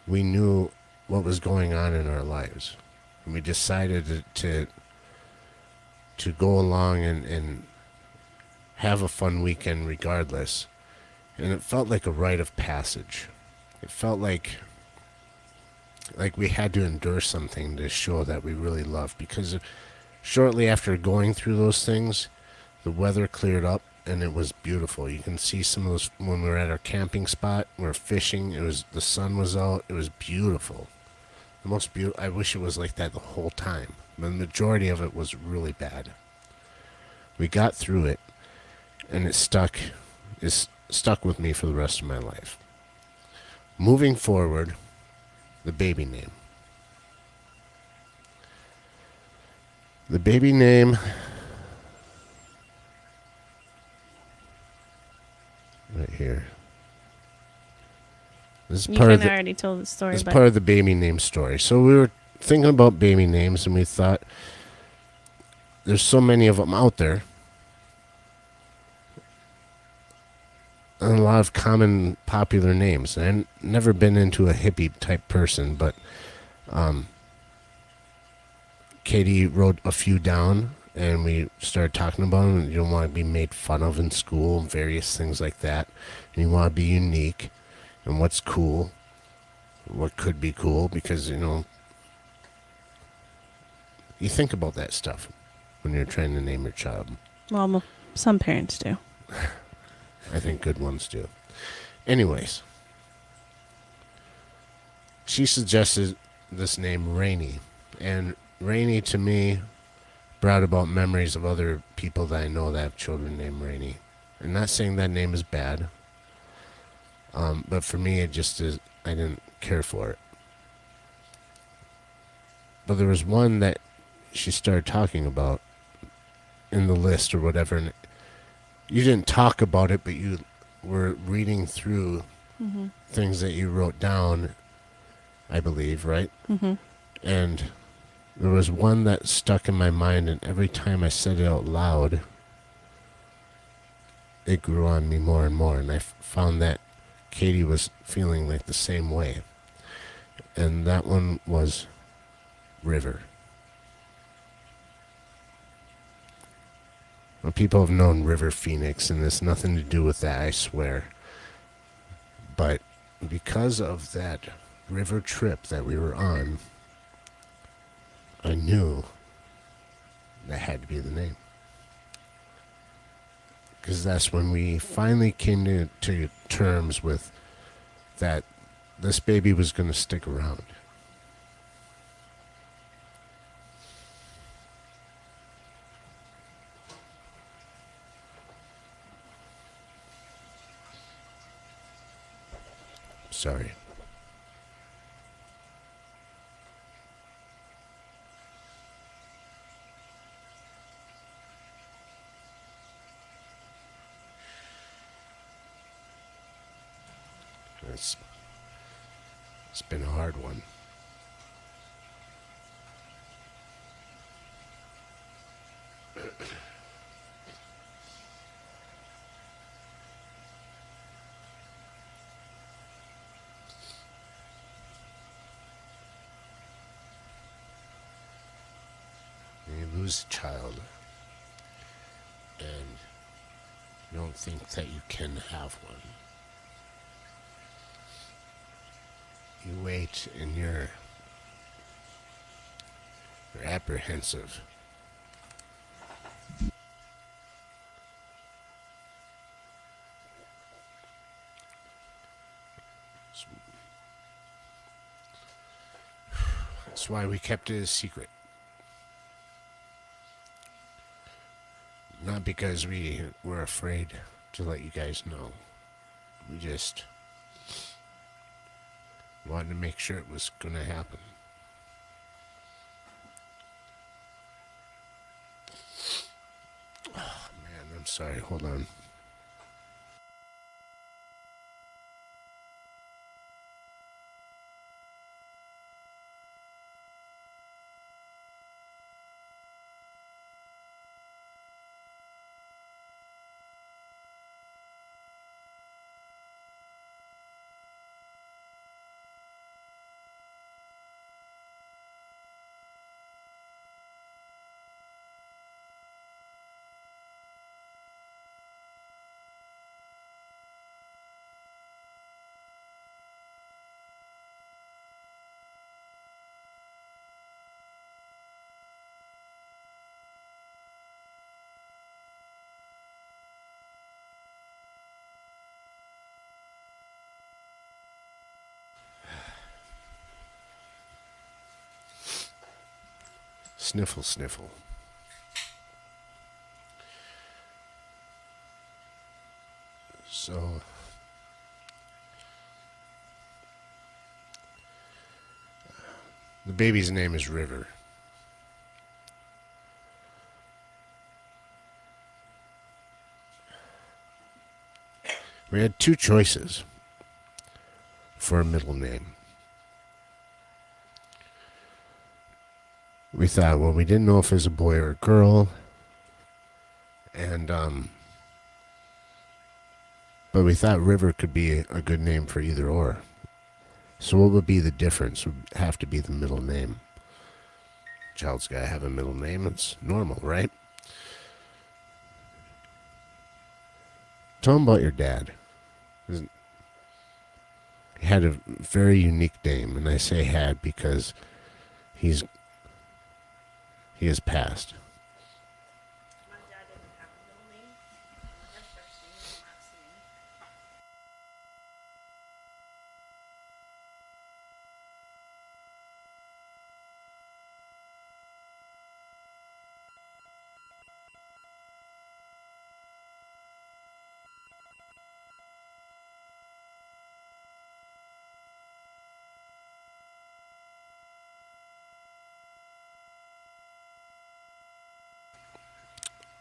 Speaker 1: we knew what was going on in our lives. And we decided to go along and have a fun weekend regardless. And it felt like a rite of passage. It felt like we had to endure something to show that we really loved. Because shortly after going through those things, the weather cleared up and it was beautiful. You can see some of those when we were at our camping spot. We were fishing. The sun was out. It was beautiful. The most beautiful. I wish it was like that the whole time. But the majority of it was really bad. We got through it, and it stuck with me for the rest of my life. Moving forward, the baby name. The baby name, right here. This is
Speaker 2: You
Speaker 1: part
Speaker 2: kind
Speaker 1: of
Speaker 2: of
Speaker 1: the,
Speaker 2: already told the story,
Speaker 1: this is
Speaker 2: but
Speaker 1: part of the baby name story. So we were thinking about baby names, and we thought there's so many of them out there. And a lot of common popular names. And I've never been into a hippie type person, but Katie wrote a few down and we started talking about them. And you don't want to be made fun of in school and various things like that. And you want to be unique and what's cool, what could be cool, because, you think about that stuff when you're trying to name your child.
Speaker 2: well, some parents do.
Speaker 1: I think good ones do. Anyways, she suggested this name, Rainy. And Rainy, to me, brought about memories of other people that I know that have children named Rainy. I'm not saying that name is bad, but for me, it just is. I didn't care for it. But there was one that she started talking about in the list or whatever, and you didn't talk about it, but you were reading through things that you wrote down, I believe, right?
Speaker 2: Mm-hmm.
Speaker 1: And there was one that stuck in my mind, and every time I said it out loud, it grew on me more and more. And I found that Katie was feeling like the same way. And that one was River. Well, people have known River Phoenix, and there's nothing to do with that, I swear. But because of that river trip that we were on, I knew that had to be the name. Because that's when we finally came to terms with that this baby was going to stick around. Sorry. It's, it's been a hard one. You lose a child, and you don't think that you can have one. You wait, and you're apprehensive. That's why we kept it a secret. Not because we were afraid to let you guys know. We just wanted to make sure it was going to happen. Oh, man, I'm sorry. Hold on. Sniffle, sniffle. So, the baby's name is River. We had two choices for a middle name. We thought, well, we didn't know if it was a boy or a girl, and but we thought River could be a good name for either or. So what would be the difference? Would have to be the middle name. Child's gotta have a middle name. It's normal, right? Tell him about your dad. He had a very unique name, and I say had because he has passed.
Speaker 2: My dad didn't have a middle name. He had first name and last name.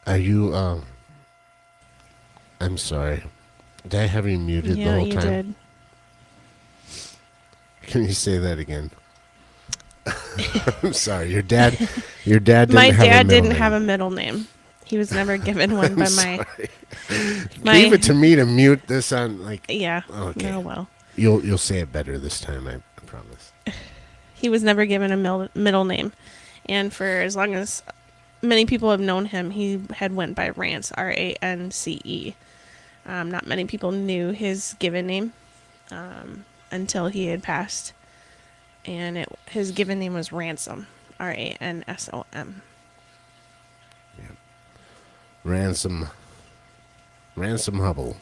Speaker 1: Are you, I'm sorry. Did I have you muted the
Speaker 2: Yeah,
Speaker 1: whole
Speaker 2: you
Speaker 1: time?
Speaker 2: did.
Speaker 1: Can you say that again? I'm sorry. Your dad didn't
Speaker 2: My
Speaker 1: have a
Speaker 2: dad
Speaker 1: middle
Speaker 2: didn't
Speaker 1: name.
Speaker 2: have a middle name. He was never given one
Speaker 1: I'm
Speaker 2: by
Speaker 1: sorry.
Speaker 2: my.
Speaker 1: Leave it to me to mute this on like.
Speaker 2: Yeah.
Speaker 1: Okay.
Speaker 2: Oh well.
Speaker 1: You'll say it better this time. I promise.
Speaker 2: He was never given a middle name, and for as long as many people have known him, he had went by Rance, Rance. Not many people knew his given name until he had passed, and his given name was Ransom, Ransom.
Speaker 1: Ransom Hubble.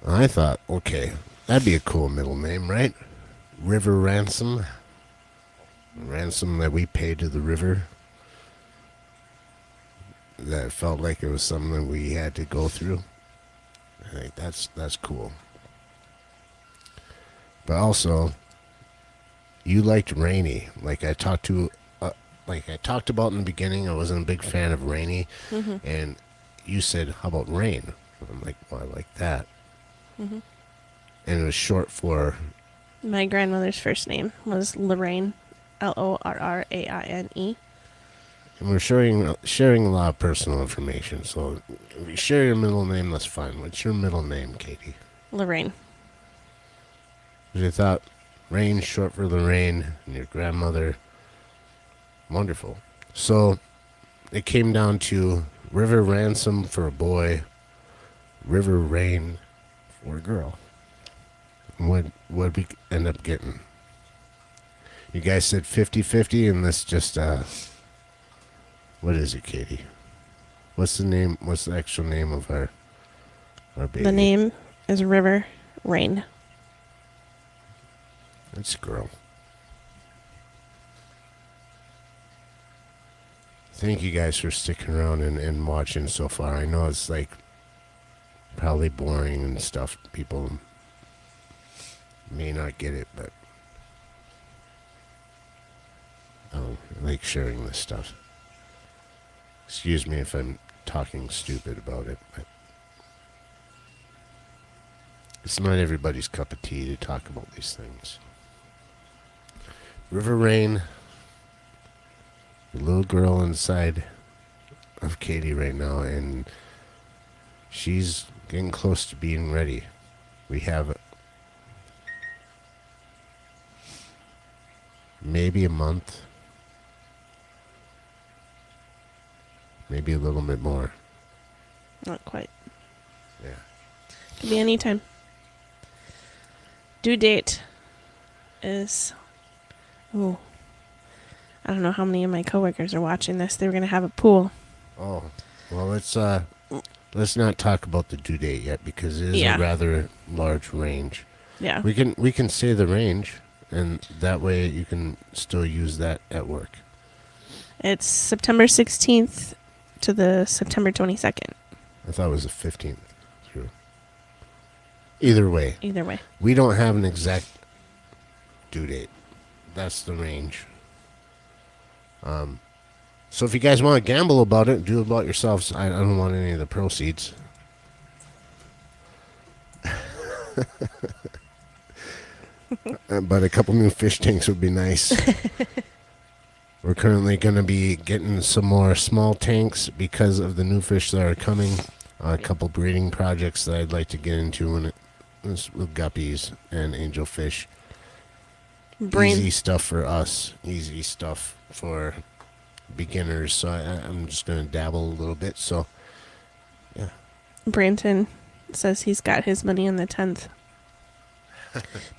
Speaker 1: I thought, okay, that'd be a cool middle name, right? River Ransom. Ransom that we paid to the river. That felt like it was something we had to go through. I think that's cool. But also, you liked rainy. Like I talked about in the beginning, I wasn't a big fan of rainy, and you said, "How about rain?" I'm like, "Well, I like that."
Speaker 2: Mm-hmm.
Speaker 1: And it was short for,
Speaker 2: My grandmother's first name was Lorraine, Lorraine.
Speaker 1: and we're sharing a lot of personal information. So if you share your middle name, that's fine. What's your middle name, Katie?
Speaker 2: Lorraine.
Speaker 1: 'Cause I thought rain short for Lorraine, and your grandmother. Wonderful. So it came down to river ransom for a boy, river rain for a girl. What we end up getting? You guys said 50-50, and this just what is it, Katie? What's the name? What's the actual name of our baby?
Speaker 2: The name is River Rain.
Speaker 1: It's a girl. Thank you guys for sticking around and watching so far. I know it's like probably boring and stuff. People may not get it, but I like sharing this stuff. Excuse me if I'm talking stupid about it, but it's not everybody's cup of tea to talk about these things. River Rain, the little girl inside of Katie right now, and she's getting close to being ready. We have maybe a month, maybe a little bit more.
Speaker 2: Not quite.
Speaker 1: Yeah.
Speaker 2: Could be any time. Due date is, oh, I don't know how many of my coworkers are watching this. They were going to have a pool.
Speaker 1: Oh, well, let's not talk about the due date yet because it is
Speaker 2: Yeah.
Speaker 1: a rather large range.
Speaker 2: Yeah.
Speaker 1: We can say the range, and that way you can still use that at work.
Speaker 2: It's September 16th to the September 22nd.
Speaker 1: I thought it was the 15th. Through. Either way,
Speaker 2: Either way.
Speaker 1: we don't have an exact due date. That's the range. So if you guys want to gamble about it, do it about yourselves. I don't want any of the proceeds. But a couple new fish tanks would be nice. We're currently going to be getting some more small tanks because of the new fish that are coming. A couple breeding projects that I'd like to get into with guppies and angelfish. Easy stuff for us. Easy stuff for beginners. So I'm just going to dabble a little bit. So, yeah.
Speaker 2: Branton says he's got his money on the 10th.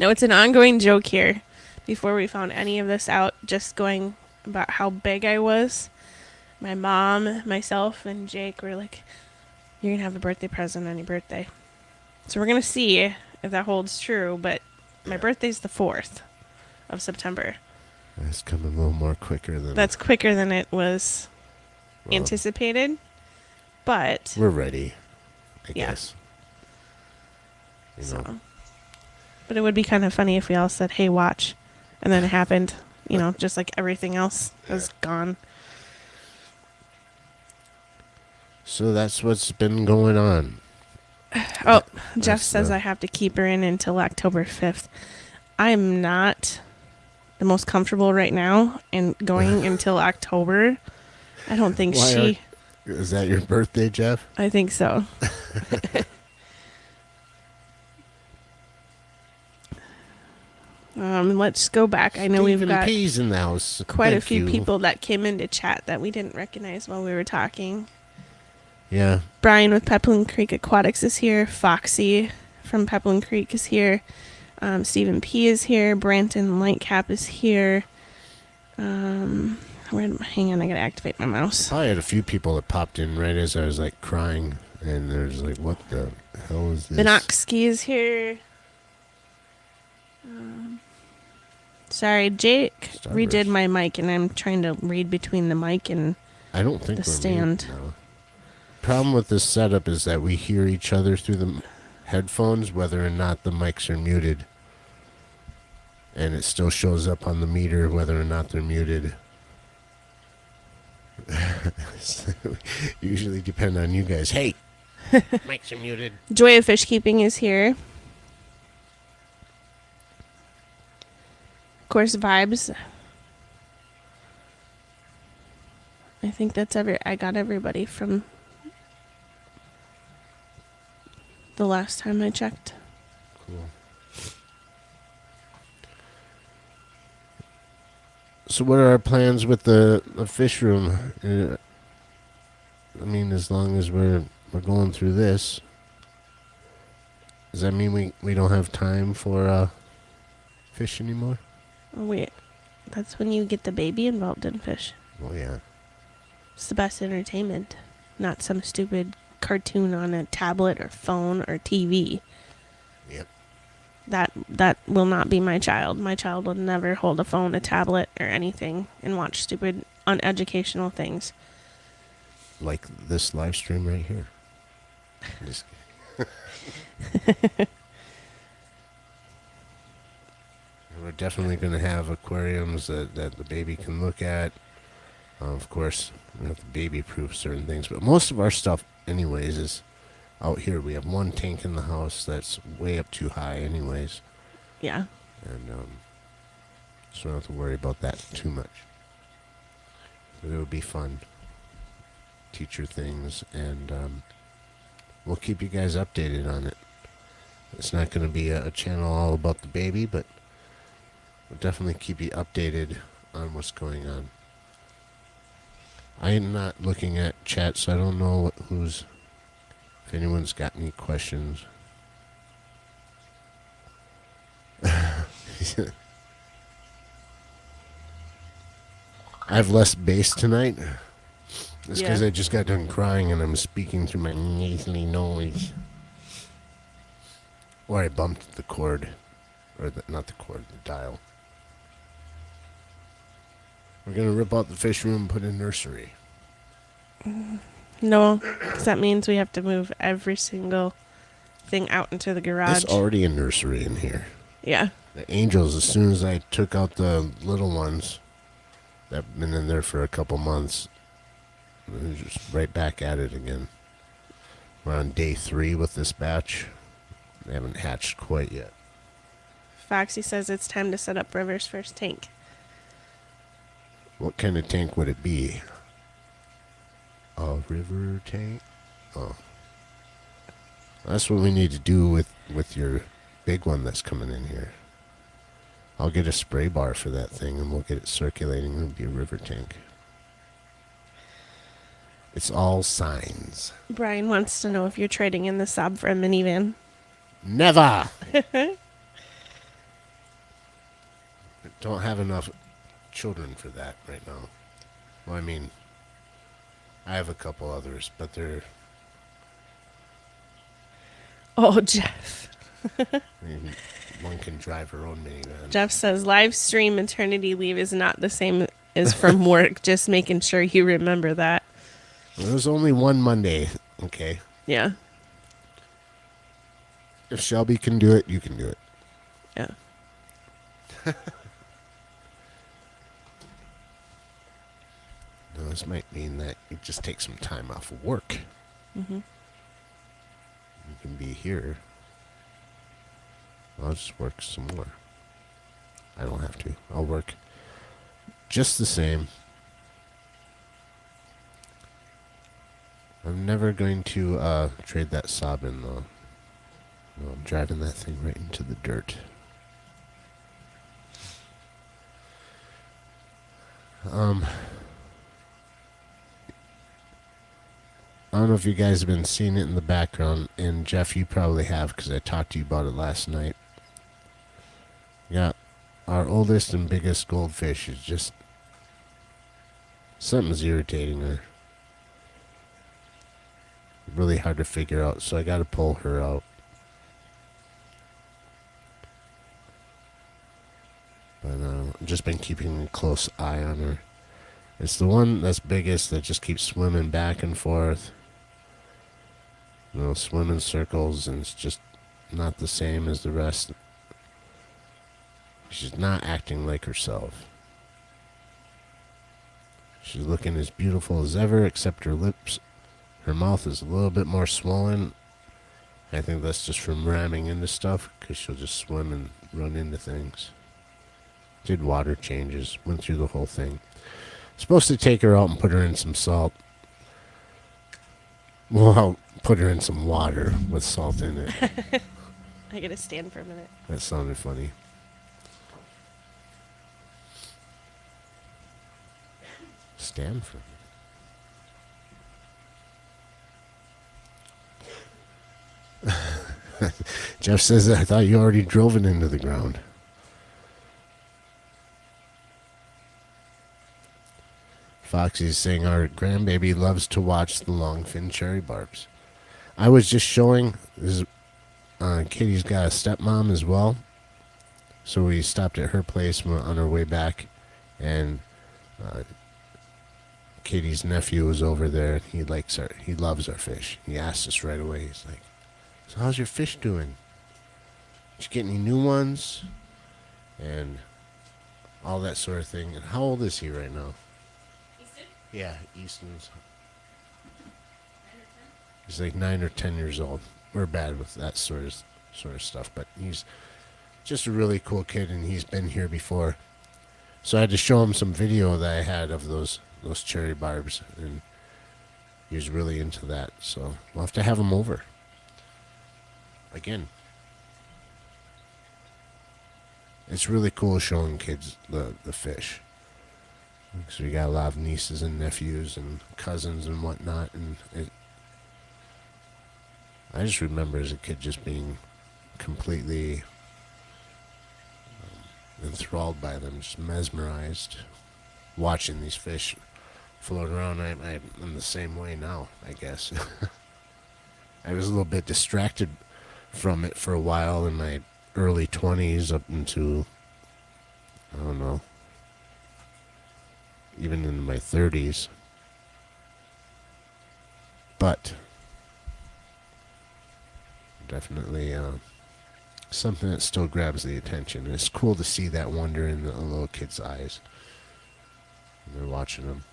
Speaker 2: No, it's an ongoing joke here. Before we found any of this out, just going about how big I was, my mom, myself, and Jake were like, you're going to have a birthday present on your birthday. So we're going to see if that holds true, but my birthday's the 4th of September.
Speaker 1: That's coming a little more quicker than...
Speaker 2: That's quicker than it was anticipated, but...
Speaker 1: We're ready, I
Speaker 2: Yeah.
Speaker 1: guess. You know.
Speaker 2: So. But it would be kind of funny if we all said, hey, watch. And then it happened, just like everything else was gone.
Speaker 1: So that's what's been going on.
Speaker 2: Oh, Jeff
Speaker 1: That's
Speaker 2: says I have to keep her in until October 5th. I'm not the most comfortable right now in going until October. I don't think
Speaker 1: Is that your birthday, Jeff?
Speaker 2: I think so. Let's go back. I know we've
Speaker 1: Stephen
Speaker 2: got
Speaker 1: P's in the house.
Speaker 2: quite a
Speaker 1: Thank
Speaker 2: few
Speaker 1: you.
Speaker 2: people that came into chat that we didn't recognize while we were talking.
Speaker 1: Yeah.
Speaker 2: Brian with Peplin Creek Aquatics is here. Foxy from Peplin Creek is here. Stephen P is here. Branton Lightcap is here. Hang on, I gotta activate my mouse.
Speaker 1: I had a few people that popped in right as I was like crying, and they're just like, "What the hell is this?"
Speaker 2: Binoxki is here. Sorry, Jake
Speaker 1: Starburst.
Speaker 2: redid my mic, and I'm trying to read between the mic and
Speaker 1: I don't think
Speaker 2: the
Speaker 1: we're
Speaker 2: stand.
Speaker 1: muted now. Problem with this setup is that we hear each other through the headphones, whether or not the mics are muted. and it still shows up on the meter whether or not they're muted. Usually depend on you guys. Hey, mics are muted.
Speaker 2: Joy of Fish Keeping is here. Of course, Vibes. I think that's I got everybody from the last time I checked.
Speaker 1: Cool. So what are our plans with the fish room? I mean, as long as we're going through this, does that mean we don't have time for fish anymore?
Speaker 2: Oh, wait. That's when you get the baby involved in fish.
Speaker 1: Well, yeah.
Speaker 2: It's the best entertainment. Not some stupid cartoon on a tablet or phone or TV.
Speaker 1: Yep.
Speaker 2: That will not be my child. My child will never hold a phone, a tablet, or anything and watch stupid, uneducational things.
Speaker 1: Like this live stream right here. Just We're definitely going to have aquariums that the baby can look at. Of course, we have to baby-proof certain things, but most of our stuff, anyways, is out here. We have one tank in the house that's way up too high, anyways,
Speaker 2: Yeah.
Speaker 1: and so we don't have to worry about that too much. But it would be fun. Teacher things, and we'll keep you guys updated on it. It's not going to be a channel all about the baby, but we'll definitely keep you updated on what's going on. I'm not looking at chat, so I don't know if anyone's got any questions. I have less bass tonight. It's because
Speaker 2: Yeah.
Speaker 1: I just got done crying and I'm speaking through my nasally noise. Or I bumped the cord. Or not the cord, the dial. We're going to rip out the fish room and put in nursery.
Speaker 2: No, because that means we have to move every single thing out into the garage.
Speaker 1: There's already a nursery in here.
Speaker 2: Yeah.
Speaker 1: The angels, as soon as I took out the little ones that have been in there for a couple months, they're just right back at it again. We're on day 3 with this batch. They haven't hatched quite yet.
Speaker 2: Foxy says it's time to set up River's first tank.
Speaker 1: What kind of tank would it be? A river tank? Oh. That's what we need to do with your big one that's coming in here. I'll get a spray bar for that thing and we'll get it circulating. It'll be a river tank. It's all signs.
Speaker 2: Brian wants to know if you're trading in the Saab for a minivan.
Speaker 1: Never! Don't have enough children for that right now. Well, I mean, I have a couple others, but they're...
Speaker 2: Oh, Jeff.
Speaker 1: I mean, one can drive her own minivan.
Speaker 2: Jeff says live stream maternity leave is not the same as from work. Just making sure you remember that.
Speaker 1: Well, there's only one Monday, okay?
Speaker 2: Yeah.
Speaker 1: If Shelby can do it, you can do it.
Speaker 2: Yeah.
Speaker 1: Now, this might mean that you just take some time off of work.
Speaker 2: Mm-hmm.
Speaker 1: You can be here. I'll just work some more. I don't have to. I'll work just the same. I'm never going to trade that Saab in, though. No, I'm driving that thing right into the dirt. I don't know if you guys have been seeing it in the background, and Jeff, you probably have because I talked to you about it last night. Yeah, our oldest and biggest goldfish is just... something's irritating her. Really hard to figure out, so I gotta pull her out. But I've just been keeping a close eye on her. It's the one that's biggest that just keeps swimming back and forth. You know, swim in circles, and it's just not the same as the rest. She's not acting like herself. She's looking as beautiful as ever, except her lips. Her mouth is a little bit more swollen. I think that's just from ramming into stuff, because she'll just swim and run into things. Did water changes, went through the whole thing. Supposed to take her out and put her in some salt. Well, I'll put her in some water with salt in it.
Speaker 2: I gotta stand for a minute.
Speaker 1: That sounded funny. Stanford. Jeff says, I thought you already drove it into the ground. Foxy's saying our grandbaby loves to watch the longfin cherry barbs. I was just showing, Katie's got a stepmom as well. So we stopped at her place on our way back, and Katie's nephew was over there. He loves our fish. He asked us right away. He's like, "So how's your fish doing? Did you get any new ones?" And all that sort of thing. And how old is he right now?
Speaker 2: Easton?
Speaker 1: Yeah, Easton's. He's like 9 or 10 years old. We're bad with that sort of stuff, but he's just a really cool kid, and he's been here before. So I had to show him some video that I had of those cherry barbs, and he was really into that. So we'll have to have him over again. It's really cool showing kids the fish, because we got a lot of nieces and nephews and cousins and whatnot, and I just remember as a kid just being completely enthralled by them, just mesmerized, watching these fish float around. I'm the same way now, I guess. I was a little bit distracted from it for a while in my early 20s up into, I don't know, even in my 30s. But definitely something that still grabs the attention. And it's cool to see that wonder in the little kid's eyes when they're watching them.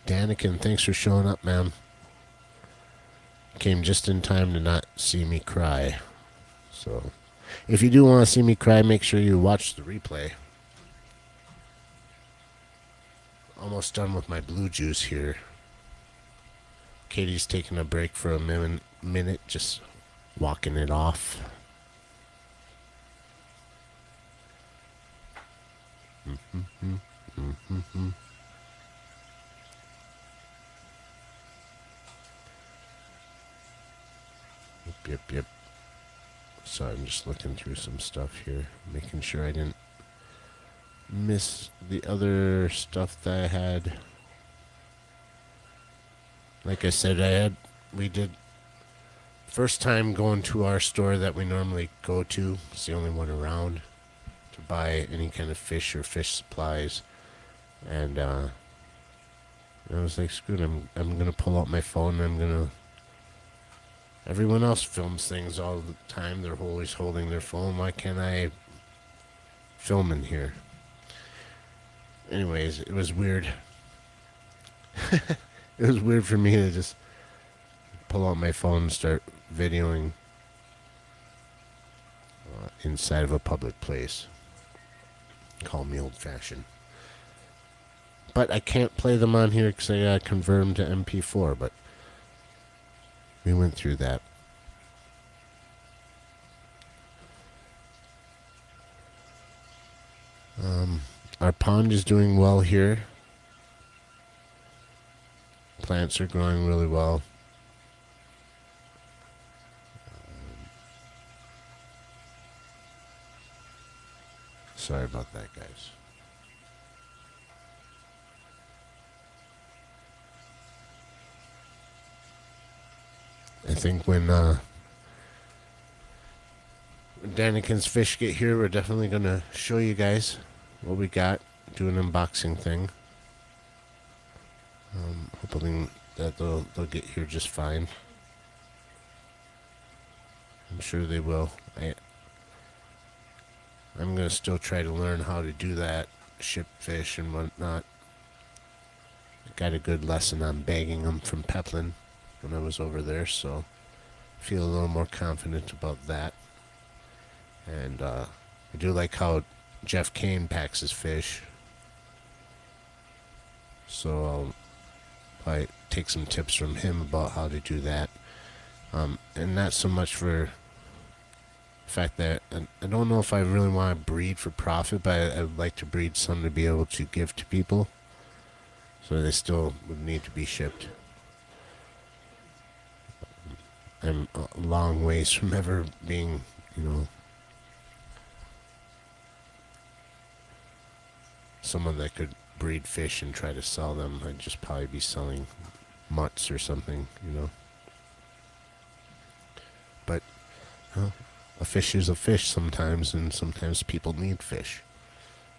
Speaker 1: Danikin, thanks for showing up, man. Came just in time to not see me cry. So, if you do want to see me cry, make sure you watch the replay. Almost done with my blue juice here. Katie's taking a break for a minute, just walking it off. Yep. Sorry, I'm just looking through some stuff here, making sure I didn't miss the other stuff that I had. Like I said, we did first time going to our store that we normally go to. It's the only one around to buy any kind of fish or fish supplies. And I was like, screw it, I'm gonna pull out my phone and everyone else films things all the time. They're always holding their phone. Why can't I film in here? Anyways, it was weird. It was weird for me to just pull out my phone and start videoing inside of a public place. Call me old-fashioned. But I can't play them on here because I got to convert them to MP4, but we went through that. Our pond is doing well here. Plants are growing really well. Sorry about that, guys. I think when Danikin's fish get here, we're definitely going to show you guys what we got. Do an unboxing thing. Hoping that they'll get here just fine. I'm sure they will. I'm going to still try to learn how to do that, ship fish and whatnot. I got a good lesson on bagging them from Peplin when I was over there, so I feel a little more confident about that. And I do like how Jeff Kane packs his fish, so I'll probably take some tips from him about how to do that. And not so much for the fact that I don't know if I really want to breed for profit, but I would like to breed some to be able to give to people, so they still would need to be shipped. I'm a long ways from ever being, someone that could breed fish and try to sell them. I'd just probably be selling mutts or something. But a fish is a fish sometimes, and sometimes people need fish,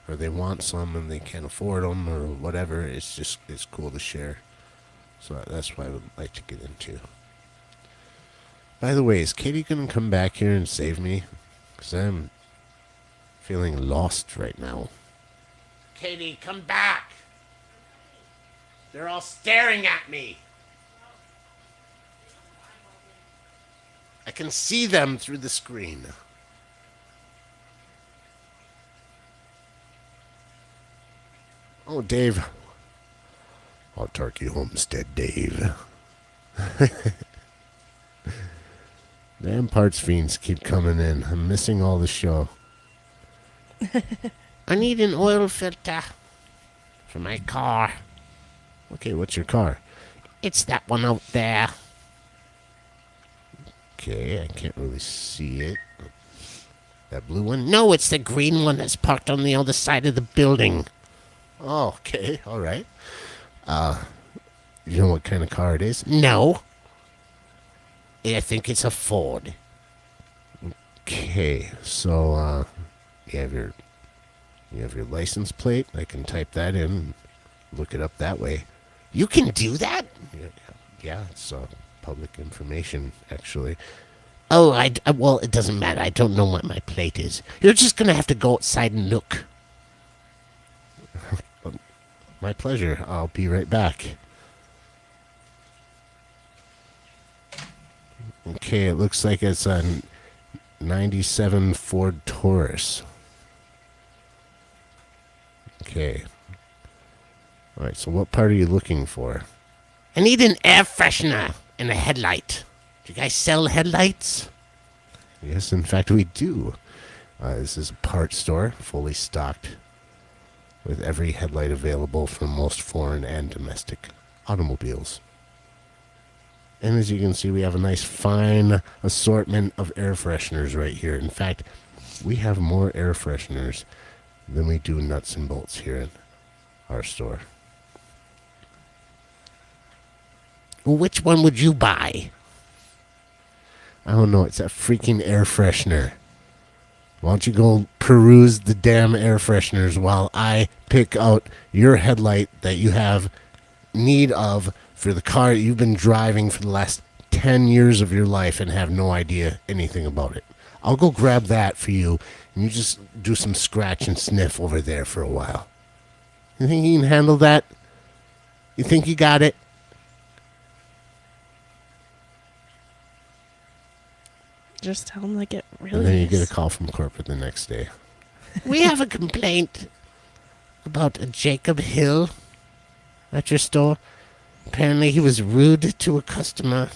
Speaker 1: or they want some and they can't afford them, or whatever. It's cool to share. So that's what I would like to get into. By the way, is Katie going to come back here and save me? Because I'm feeling lost right now. Katie, come back! They're all staring at me! I can see them through the screen. Oh, Dave. Autarky Homestead Dave. Damn parts fiends keep coming in. I'm missing all the show. I need an oil filter for my car. Okay, what's your car? It's that one out there. Okay, I can't really see it. That blue one? No, it's the green one that's parked on the other side of the building. Oh, okay, all right. You know what kind of car it is? No. I think it's a Ford. Okay, so you have your license plate. I can type that in and look it up that way. You can do that? Yeah, it's public information, actually. Oh, well, it doesn't matter. I don't know what my plate is. You're just going to have to go outside and look. My pleasure. I'll be right back. Okay, it looks like it's a 97 Ford Taurus. Okay. All right, so what part are you looking for? I need an air freshener and a headlight. Do you guys sell headlights? Yes, in fact, we do. This is a parts store, fully stocked, with every headlight available from most foreign and domestic automobiles. And as you can see, we have a nice, fine assortment of air fresheners right here. In fact, we have more air fresheners than we do nuts and bolts here in our store. Which one would you buy? I don't know. It's a freaking air freshener. Why don't you go peruse the damn air fresheners while I pick out your headlight that you have need of for the car you've been driving for the last 10 years of your life and have no idea anything about it. I'll go grab that for you, and you just do some scratch and sniff over there for a while. You think you can handle that? You think you got it?
Speaker 2: Just tell them like it really
Speaker 1: And then you
Speaker 2: is.
Speaker 1: get a call from corporate the next day. We have a complaint about a Jacob Hill at your store. Apparently he was rude to a customer.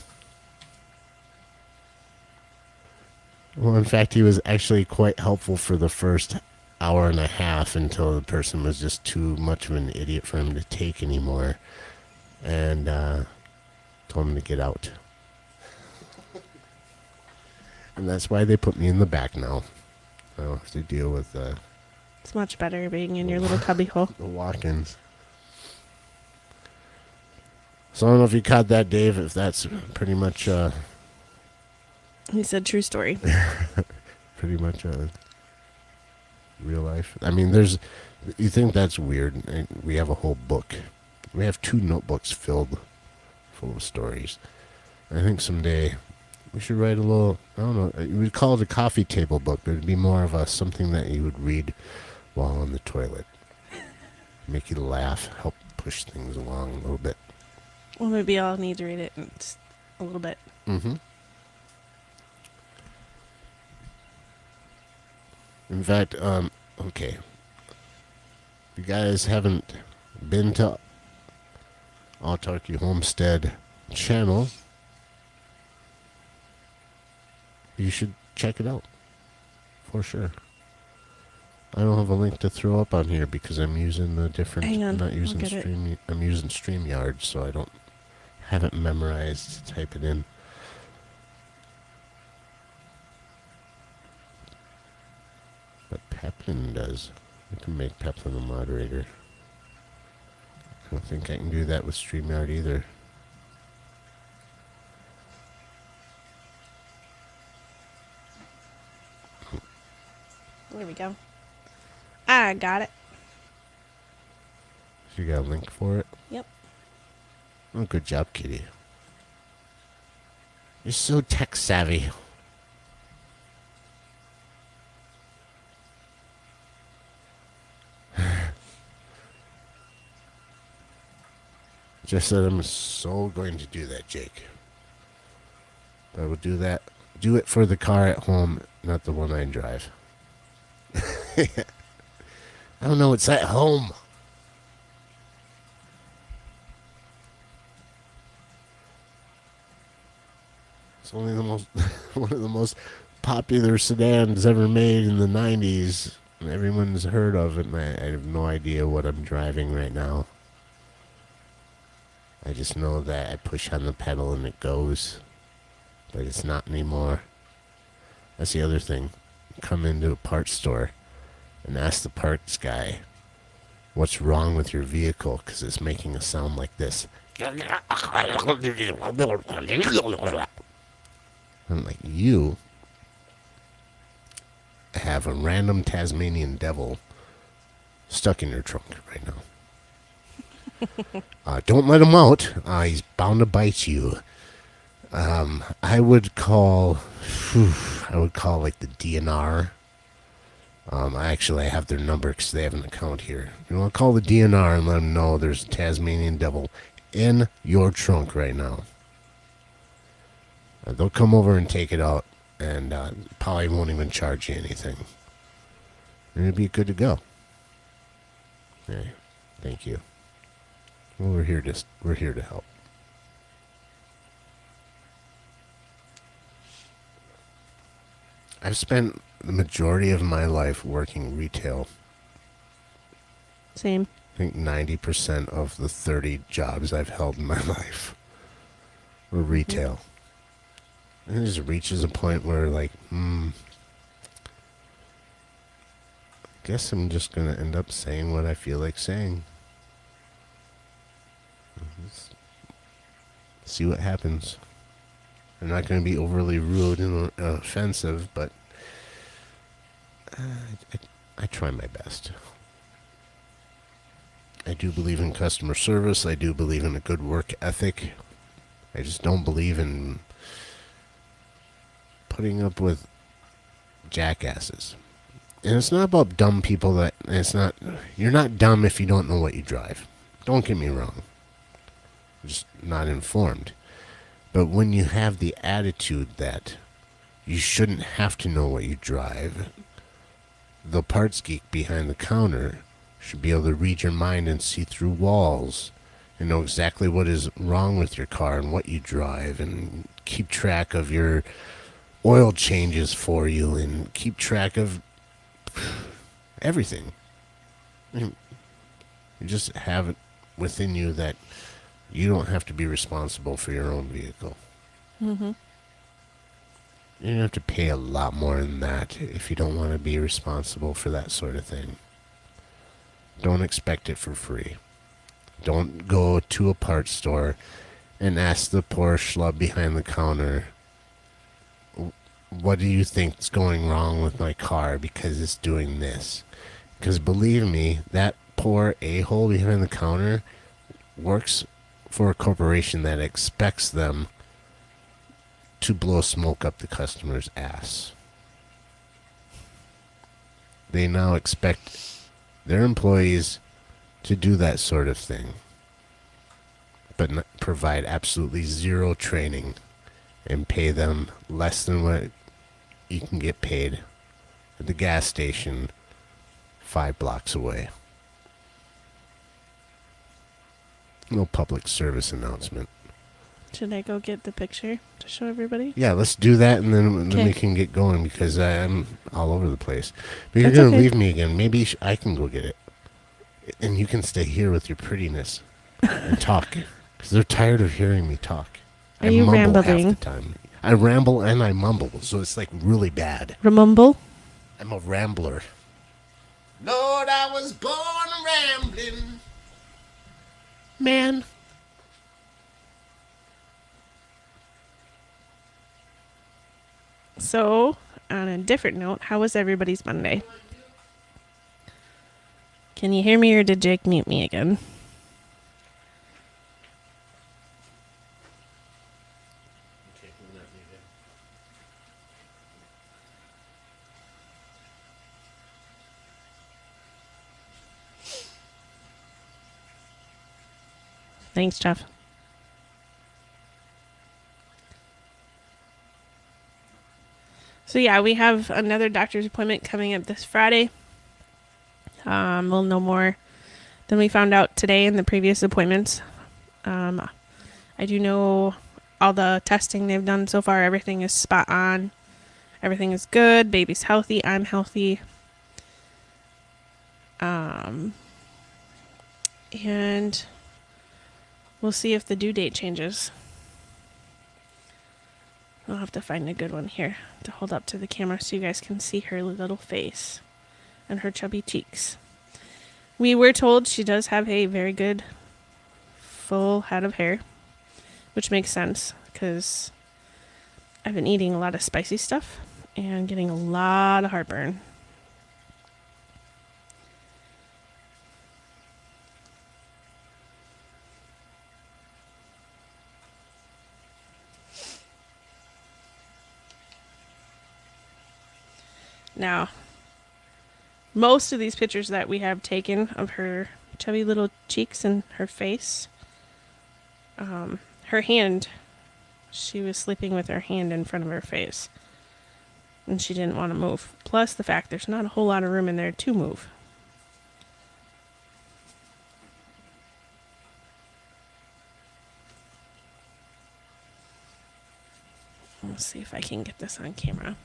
Speaker 1: Well, in fact, he was actually quite helpful for the first hour and a half until the person was just too much of an idiot for him to take anymore. And told him to get out. And that's why they put me in the back now. I don't have to deal with
Speaker 2: It's much better being in your little cubby hole.
Speaker 1: the walk-ins. So I don't know if you caught that, Dave, if that's pretty much
Speaker 2: He said true story.
Speaker 1: pretty much real life. I mean, you think that's weird. We have a whole book. We have 2 notebooks filled full of stories. I think someday We should write a little, I don't know, we'd call it a coffee table book, but it'd be more of a something that you would read while on the toilet. Make you laugh, help push things along a little bit.
Speaker 2: Well, maybe I'll need to read it in just a little bit.
Speaker 1: Mm-hmm. In fact, okay. If you guys haven't been to Autarky Homestead channel, you should check it out. For sure. I don't have a link to throw up on here because I'm using the different.
Speaker 2: Hang on,
Speaker 1: I'm not
Speaker 2: I'll
Speaker 1: using
Speaker 2: get it.
Speaker 1: Stream. I'm using StreamYard, so I don't haven't memorized to type it in. But Peplin does. I can make Peplin a moderator. I don't think I can do that with StreamYard either.
Speaker 2: There we go. I got it.
Speaker 1: So you got a link for it?
Speaker 2: Yep.
Speaker 1: Oh, good job, Kitty. You're so tech savvy. Just said I'm so going to do that, Jake. I will do that. Do it for the car at home, not the one I drive. I don't know, it's at home. It's only the most one of the most popular sedans ever made in the 90s. Everyone's heard of it, and I have no idea what I'm driving right now. I just know that I push on the pedal and it goes. But it's not anymore. That's the other thing. Come into a parts store and ask the parts guy what's wrong with your vehicle because it's making a sound like this. I'm like, you have a random Tasmanian devil stuck in your trunk right now. Don't let him out. He's bound to bite you. I would call like the DNR. I have their number because they have an account here. You want to call the DNR and let them know there's a Tasmanian devil in your trunk right now. They'll come over and take it out, and probably won't even charge you anything. And it'll be good to go. Hey, thank you. Well, we're here to help. I've spent the majority of my life working retail.
Speaker 2: Same.
Speaker 1: I think 90% of the 30 jobs I've held in my life were retail. And it just reaches a point where, like, guess I'm just going to end up saying what I feel like saying. See what happens. I'm not going to be overly rude and offensive, but I try my best. I do believe in customer service. I do believe in a good work ethic. I just don't believe in putting up with jackasses. And it's not about dumb people you're not dumb if you don't know what you drive. Don't get me wrong. You're just not informed. But when you have the attitude that you shouldn't have to know what you drive, the parts geek behind the counter should be able to read your mind and see through walls and know exactly what is wrong with your car and what you drive and keep track of your oil changes for you and keep track of everything. You just have it within you that you don't have to be responsible for your own vehicle.
Speaker 2: Mm-hmm.
Speaker 1: You don't have to pay a lot more than that if you don't want to be responsible for that sort of thing. Don't expect it for free. Don't go to a parts store and ask the poor schlub behind the counter, what do you think is going wrong with my car because it's doing this? Because believe me, that poor a-hole behind the counter works for a corporation that expects them to blow smoke up the customer's ass. They now expect their employees to do that sort of thing, but provide absolutely zero training and pay them less than what you can get paid at the gas station 5 blocks away. No public service announcement.
Speaker 2: Should I go get the picture to show everybody?
Speaker 1: Yeah, let's do that, and then we
Speaker 2: Okay.
Speaker 1: can get going, because I'm all over the place. But you're
Speaker 2: That's
Speaker 1: going to
Speaker 2: okay.
Speaker 1: leave me again. Maybe I can go get it. And you can stay here with your prettiness and talk. Because they're tired of hearing me talk.
Speaker 2: Are
Speaker 1: I
Speaker 2: you
Speaker 1: mumble half the
Speaker 2: rambling?
Speaker 1: time. I ramble and I mumble, so it's like really bad.
Speaker 2: Remumble?
Speaker 1: I'm a rambler. Lord, I was born a rambling man.
Speaker 2: So, on a different note, how was everybody's Monday? Can you hear me or did Jake mute me again? Thanks, Jeff. So yeah, we have another doctor's appointment coming up this Friday. We'll know more than we found out today in the previous appointments. I do know all the testing they've done so far. Everything is spot on. Everything is good. Baby's healthy. I'm healthy. And we'll see if the due date changes. I'll have to find a good one here to hold up to the camera so you guys can see her little face and her chubby cheeks. We were told she does have a very good full head of hair, which makes sense because I've been eating a lot of spicy stuff and getting a lot of heartburn. Now, most of these pictures that we have taken of her chubby little cheeks and her face, her hand, she was sleeping with her hand in front of her face. And she didn't want to move. Plus the fact there's not a whole lot of room in there to move. Let's see if I can get this on camera.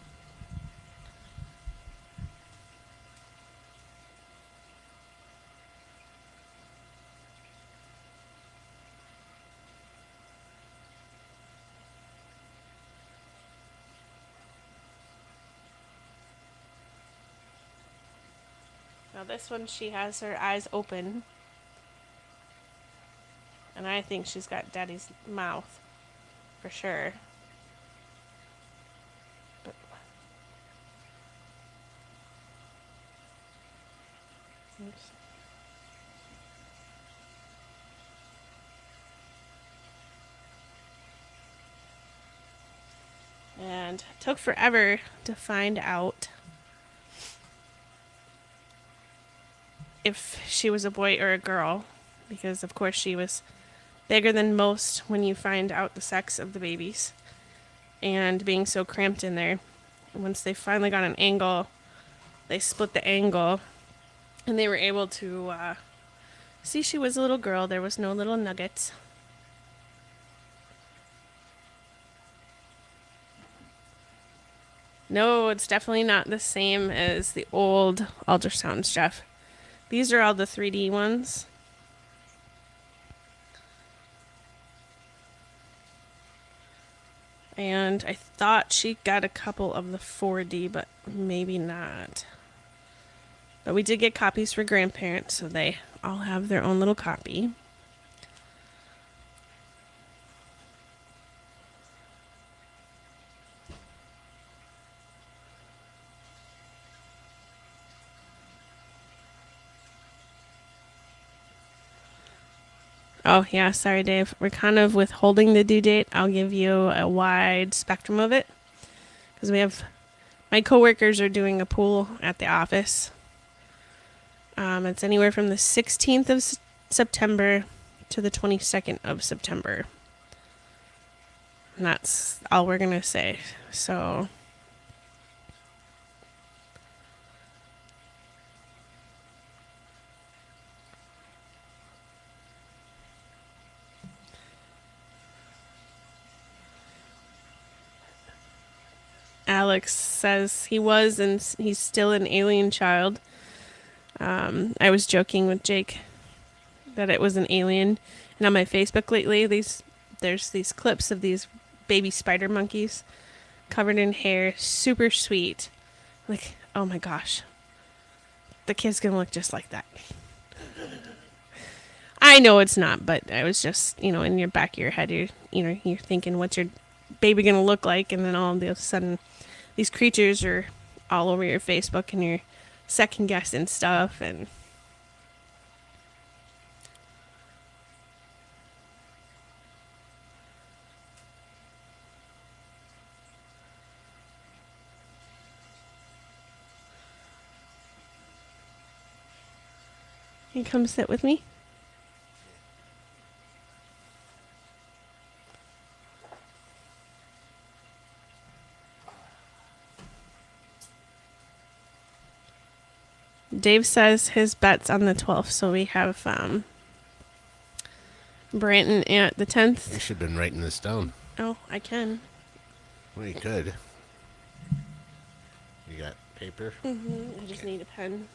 Speaker 2: Now this one, she has her eyes open. And I think she's got Daddy's mouth. For sure. But oops. And it took forever to find out if she was a boy or a girl, because of course she was bigger than most when you find out the sex of the babies, and being so cramped in there. Once they finally got an angle, they split the angle, and they were able to see she was a little girl. There was no little nuggets. No, it's definitely not the same as the old ultrasounds, Jeff. These are all the 3D ones. And I thought she got a couple of the 4D, but maybe not. But we did get copies for grandparents, so they all have their own little copy. Oh, yeah. Sorry, Dave. We're kind of withholding the due date. I'll give you a wide spectrum of it because we have my coworkers are doing a pool at the office. It's anywhere from the 16th of September to the 22nd of September. And that's all we're going to say. So, Alex says he was and he's still an alien child. I was joking with Jake that it was an alien. And on my Facebook lately, there's these clips of these baby spider monkeys covered in hair, super sweet. Like, oh my gosh, the kid's gonna look just like that. I know it's not, but I was just, in your back of your head, you're thinking, what's your baby gonna look like? And then all of a sudden, these creatures are all over your Facebook, and you're second guessing stuff, and you come sit with me. Dave says his bet's on the 12th, so we have Branton at the
Speaker 1: You
Speaker 2: 10th.
Speaker 1: should have been writing this down.
Speaker 2: Oh, I can.
Speaker 1: Well, you could. You got paper?
Speaker 2: I just need a pen.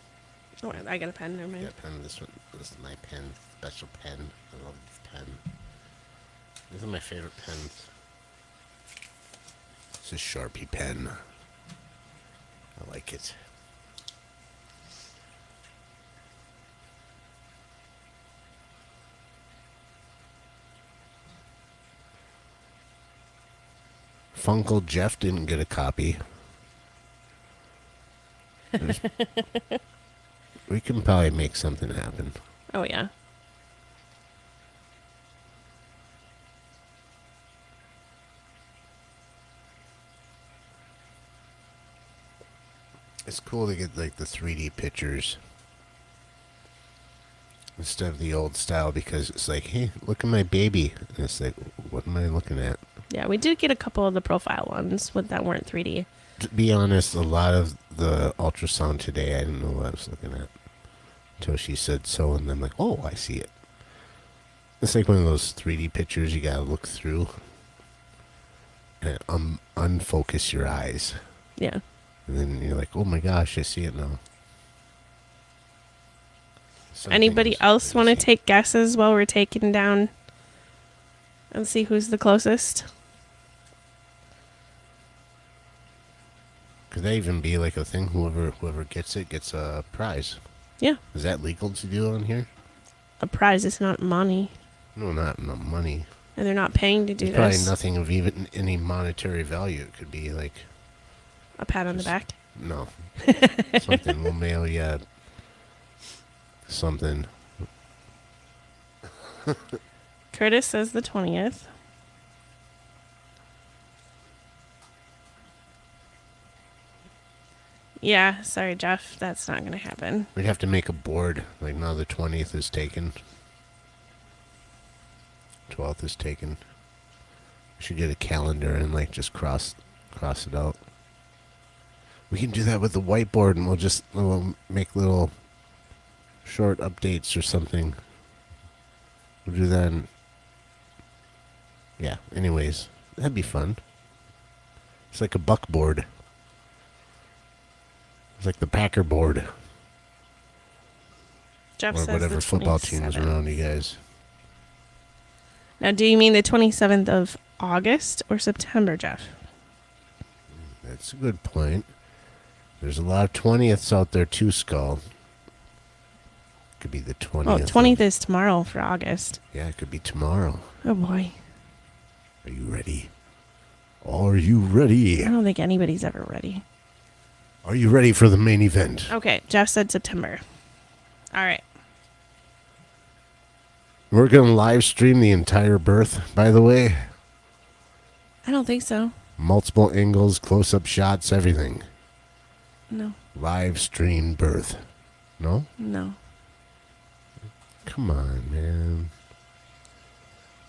Speaker 2: Oh, I got a pen. Never
Speaker 1: You
Speaker 2: mind.
Speaker 1: got a pen? This one. This is my pen. Special pen. I love this pen. These are my favorite pens. It's a Sharpie pen. I like it. Funkle Jeff didn't get a copy. We can probably make something happen.
Speaker 2: Oh yeah.
Speaker 1: It's cool to get like the 3D pictures instead of the old style because it's like, hey, look at my baby. And it's like, what am I looking at?
Speaker 2: Yeah, we did get a couple of the profile ones that weren't 3D.
Speaker 1: To be honest, a lot of the ultrasound today, I didn't know what I was looking at until she said so, and I'm like, oh, I see it. It's like one of those 3D pictures you gotta look through and unfocus your eyes,
Speaker 2: Yeah.
Speaker 1: and then you're like, oh my gosh, I see it now.
Speaker 2: Anybody
Speaker 1: Something's
Speaker 2: else want to
Speaker 1: crazy.
Speaker 2: take guesses while we're taking down and see who's the closest?
Speaker 1: Could that even be like a thing? Whoever gets it gets a prize.
Speaker 2: Yeah.
Speaker 1: Is that legal to do on here?
Speaker 2: A prize is not money.
Speaker 1: No, not money.
Speaker 2: And they're not paying to do
Speaker 1: It's probably
Speaker 2: this.
Speaker 1: nothing of even any monetary value. It could be like,
Speaker 2: A pat on the back.
Speaker 1: no, something. We'll mail you something.
Speaker 2: Curtis says the 20th. Yeah, sorry, Jeff. That's not going to happen.
Speaker 1: We'd have to make a board. Like now the 20th is taken. 12th is taken. We should get a calendar and like just cross it out. We can do that with the whiteboard and we'll make little short updates or something. We'll do that and yeah, anyways. That'd be fun. It's like a buck board. It's like the Packer board.
Speaker 2: Jeff
Speaker 1: Or
Speaker 2: says
Speaker 1: whatever
Speaker 2: the
Speaker 1: football team is
Speaker 2: 27th.
Speaker 1: around you guys.
Speaker 2: Now, do you mean the 27th of August or September, Jeff?
Speaker 1: That's a good point. There's a lot of 20ths out there too, Skull. Could be the 20th.
Speaker 2: Oh, 20th is tomorrow for August.
Speaker 1: Yeah, it could be tomorrow.
Speaker 2: Oh, boy.
Speaker 1: Are you ready? Are you ready?
Speaker 2: I don't think anybody's ever ready.
Speaker 1: Are you ready for the main event?
Speaker 2: Okay, Jeff said September. All right.
Speaker 1: We're going to live stream the entire birth, by the way.
Speaker 2: I don't think so.
Speaker 1: Multiple angles, close-up shots, everything.
Speaker 2: No.
Speaker 1: Live stream birth. No?
Speaker 2: No.
Speaker 1: Come on, man.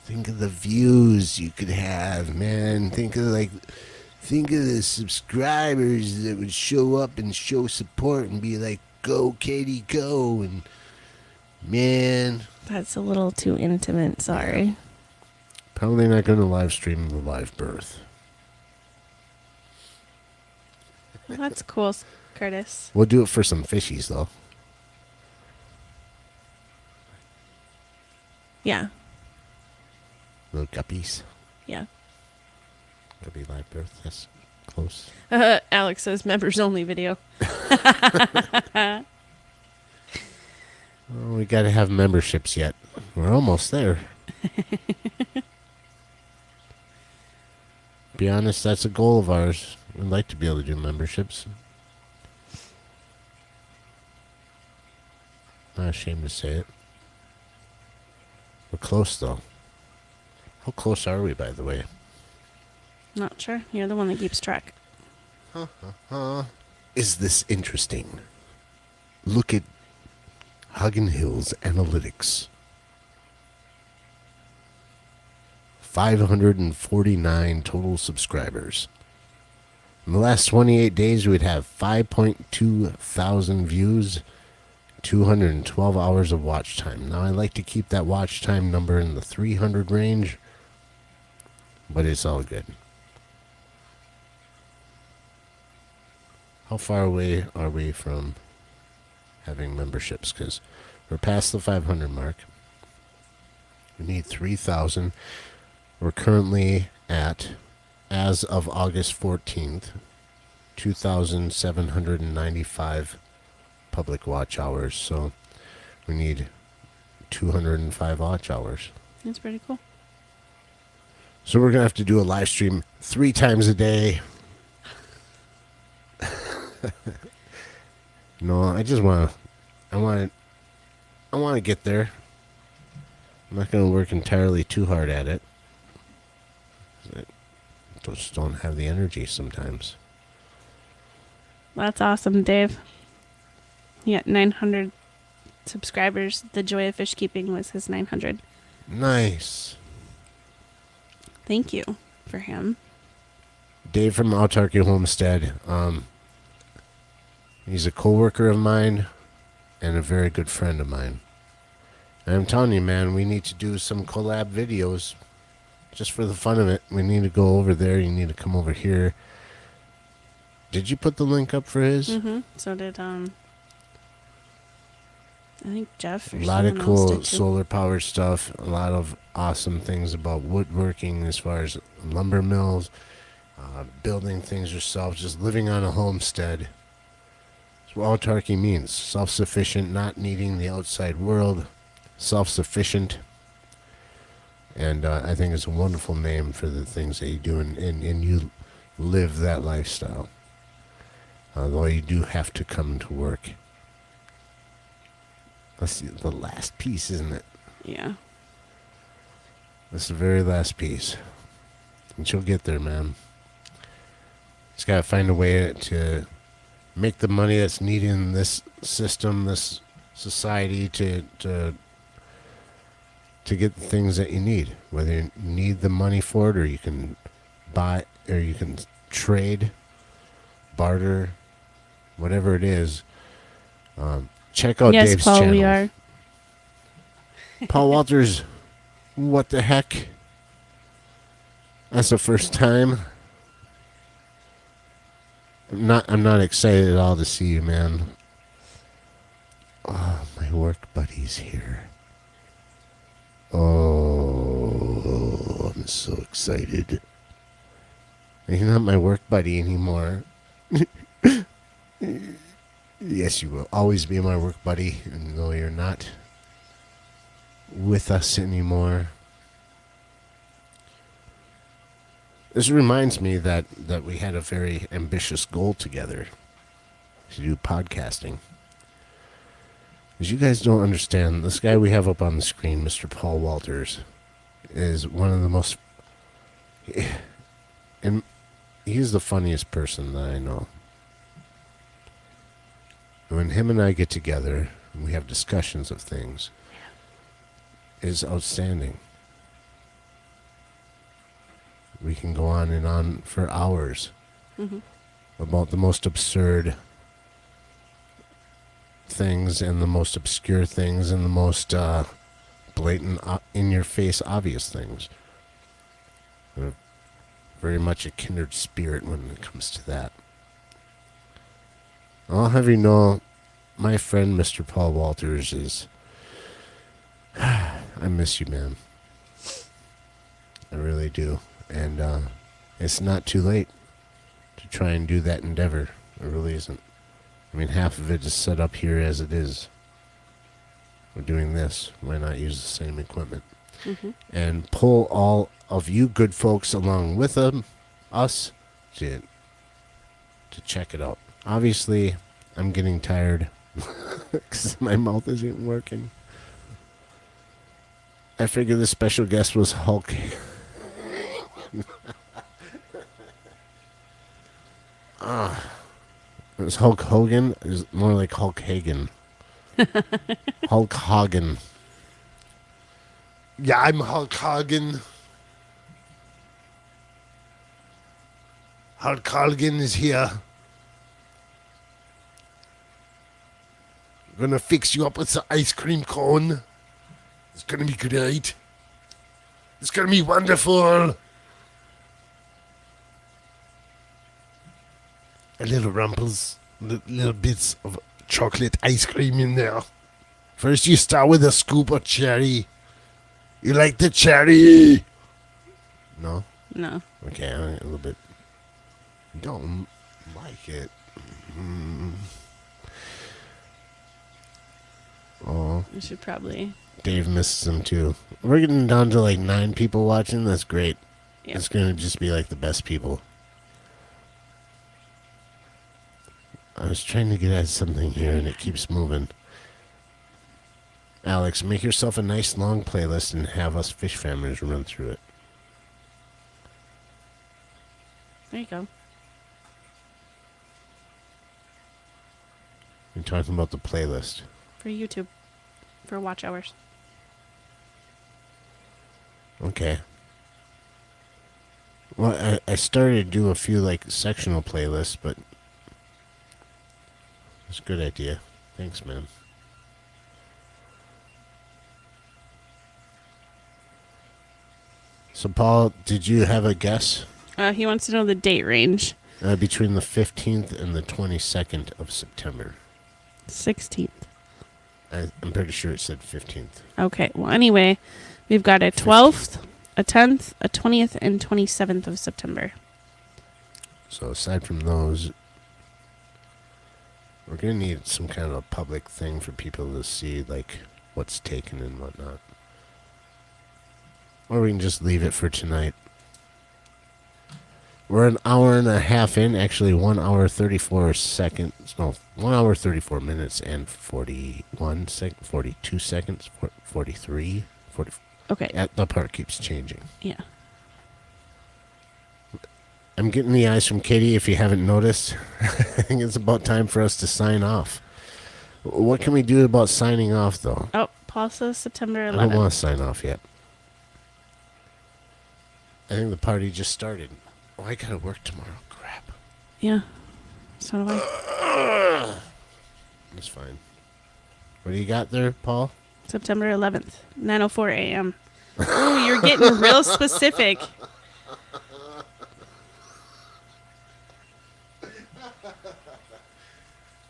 Speaker 1: Think of the views you could have, man. Think of the subscribers that would show up and show support and be like, "Go, Katie, go!" And man,
Speaker 2: That's a little too intimate. Sorry.
Speaker 1: probably not going to live stream the live birth.
Speaker 2: Well, that's cool, Curtis.
Speaker 1: We'll do it for some fishies, though.
Speaker 2: Yeah.
Speaker 1: Little guppies.
Speaker 2: Yeah.
Speaker 1: Guppy live birth. That's close.
Speaker 2: Alex says members only video.
Speaker 1: Oh, we got to have memberships yet. We're almost there. Be honest, that's a goal of ours. We'd like to be able to do memberships. Not ashamed to say it. We're close, though. How close are we, by the way?
Speaker 2: Not sure. You're the one that keeps track.
Speaker 1: Is this interesting? Look at Hagen Hills Analytics. 549 total subscribers. In the last 28 days, we'd have 5.2 thousand views, 212 hours of watch time. Now, I like to keep that watch time number in the 300 range, but it's all good. How far away are we from having memberships? Because we're past the 500 mark. We need 3,000. We're currently at, as of August 14th, 2,795 public watch hours. So we need 205 watch hours.
Speaker 2: That's pretty cool.
Speaker 1: So we're going to have to do a live stream 3 times a day. No, I want to get there. I'm not going to work entirely too hard at it. I just don't have the energy sometimes.
Speaker 2: That's awesome, Dave. Yeah, 900 subscribers. The joy of fish keeping was his 900.
Speaker 1: Nice.
Speaker 2: Thank you for him.
Speaker 1: Dave from Autarky Homestead. He's a co-worker of mine and a very good friend of mine. And I'm telling you, man, we need to do some collab videos just for the fun of it. We need to go over there. You need to come over here. Did you put the link up for his?
Speaker 2: Mm-hmm. So did I think Jeff or
Speaker 1: A lot of
Speaker 2: someone else
Speaker 1: cool
Speaker 2: did too.
Speaker 1: solar power stuff. A lot of awesome things about woodworking as far as lumber mills, building things yourself, just living on a homestead. That's what autarky means. Self-sufficient, not needing the outside world. Self-sufficient. And I think it's a wonderful name for the things that you do, and you live that lifestyle. Although you do have to come to work. That's the last piece, isn't it?
Speaker 2: Yeah.
Speaker 1: That's the very last piece. And you'll get there, man. Just got to find a way to make the money that's needed in this system, this society, to get the things that you need. Whether you need the money for it, or you can buy, or you can trade, barter, whatever it is. Check out
Speaker 2: Yes,
Speaker 1: Dave's
Speaker 2: Paul,
Speaker 1: channel.
Speaker 2: we are.
Speaker 1: Paul Walters, what the heck? That's the first time. I'm not excited at all to see you, man. Oh, my work buddy's here. Oh, I'm so excited. He's not my work buddy anymore. Yes, you will always be my work buddy, even though you're not with us anymore. This reminds me that we had a very ambitious goal together to do podcasting. As you guys don't understand, this guy we have up on the screen, Mr. Paul Walters, is one of the most, and he's the funniest person that I know. When him and I get together and we have discussions of things, is outstanding. We can go on and on for hours about the most absurd things and the most obscure things and the most blatant, in-your-face, obvious things. We're very much a kindred spirit when it comes to that. I'll have you know, my friend Mr. Paul Walters is... I miss you, man. I really do. And it's not too late to try and do that endeavor. It really isn't. I mean, half of it is set up here as it is. We're doing this. Why not use the same equipment? And pull all of you good folks along with us to check it out. Obviously, I'm getting tired because my mouth isn't working. I figured the special guest was Hulk. It was Hulk Hogan. It was more like Hulk Hagen. Hulk Hogan. Yeah, I'm Hulk Hogan. Hulk Hogan is here. I'm gonna fix you up with the ice cream cone. It's gonna be great. It's gonna be wonderful. A little rumples, little bits of chocolate ice cream in there. First you start with a scoop of cherry. You like the cherry? No?
Speaker 2: No.
Speaker 1: Okay, a little bit. Don't like it. Oh,
Speaker 2: We should probably.
Speaker 1: Dave misses him too. We're getting down to like 9 people watching. That's great.
Speaker 2: Yep.
Speaker 1: It's gonna just be like the best people. I was trying to get at something here and it keeps moving. Alex, make yourself a nice long playlist and have us fish families run through it.
Speaker 2: There you go.
Speaker 1: You're talking about the playlist.
Speaker 2: For YouTube. For watch hours.
Speaker 1: Okay. Well, I started to do a few like sectional playlists, but it's a good idea. Thanks, man. So, Paul, did you have a guess?
Speaker 2: He wants to know the date range.
Speaker 1: Between the 15th and the 22nd of September.
Speaker 2: 16th.
Speaker 1: I'm pretty sure it said 15th.
Speaker 2: Okay. Well, anyway, we've got a 12th, a 10th, a 20th, and 27th of September.
Speaker 1: So aside from those, we're going to need some kind of a public thing for people to see, like, what's taken and whatnot. Or we can just leave it for tonight. We're an hour and a half in, actually 1 hour 34 seconds, no, 1 hour 34 minutes and 42 seconds, 43, 40.
Speaker 2: Okay.
Speaker 1: The part keeps changing.
Speaker 2: Yeah.
Speaker 1: I'm getting the eyes from Katie, if you haven't noticed. I think it's about time for us to sign off. What can we do about signing off, though?
Speaker 2: Oh, Paul says September
Speaker 1: I
Speaker 2: 11th.
Speaker 1: don't want to sign off yet. I think the party just started. Oh, I gotta work tomorrow. Crap.
Speaker 2: Yeah. So do I.
Speaker 1: That's fine. What do you got there, Paul?
Speaker 2: September 11th, 9:04 a.m. Oh, you're getting real specific.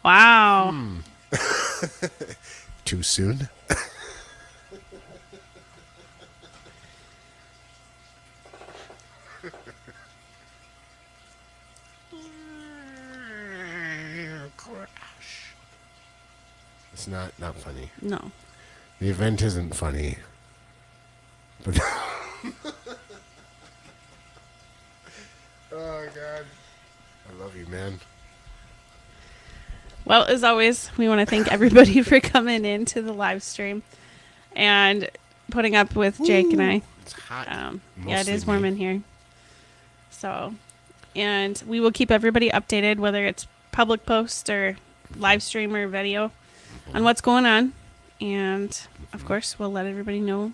Speaker 2: Wow.
Speaker 1: Too soon? It's not funny.
Speaker 2: No.
Speaker 1: The event isn't funny. But oh God. I love you, man.
Speaker 2: Well, as always, we want to thank everybody for coming into the live stream and putting up with Jake and I.
Speaker 1: It's hot.
Speaker 2: Yeah, it
Speaker 1: Mostly
Speaker 2: is warm
Speaker 1: me.
Speaker 2: in here. So, and we will keep everybody updated, whether it's public post or live stream or video, on what's going on. And of course, we'll let everybody know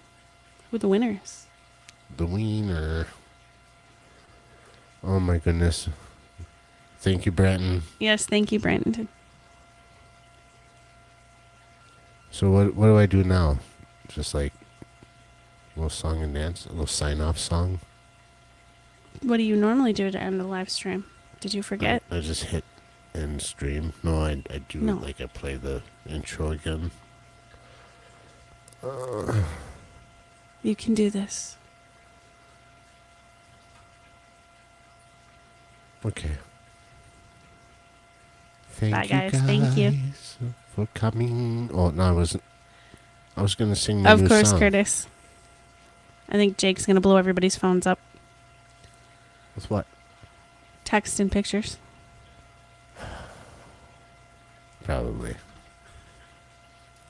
Speaker 2: who the winner is.
Speaker 1: The wiener. Oh my goodness. Thank you, Bratton.
Speaker 2: Yes, thank you, Brandon.
Speaker 1: So what do I do now? Just like a little song and dance? A little sign-off song?
Speaker 2: What do you normally do to end the live stream? Did you forget?
Speaker 1: I just hit end stream. No, I do
Speaker 2: No.
Speaker 1: like I play the intro again.
Speaker 2: You can do this.
Speaker 1: Okay.
Speaker 2: Bye, guys. Thank you.
Speaker 1: For coming. Oh, no, I wasn't. I was going to sing the
Speaker 2: Of
Speaker 1: new
Speaker 2: course,
Speaker 1: song.
Speaker 2: Curtis. I think Jake's going to blow everybody's phones up.
Speaker 1: With what?
Speaker 2: Text and pictures.
Speaker 1: Probably.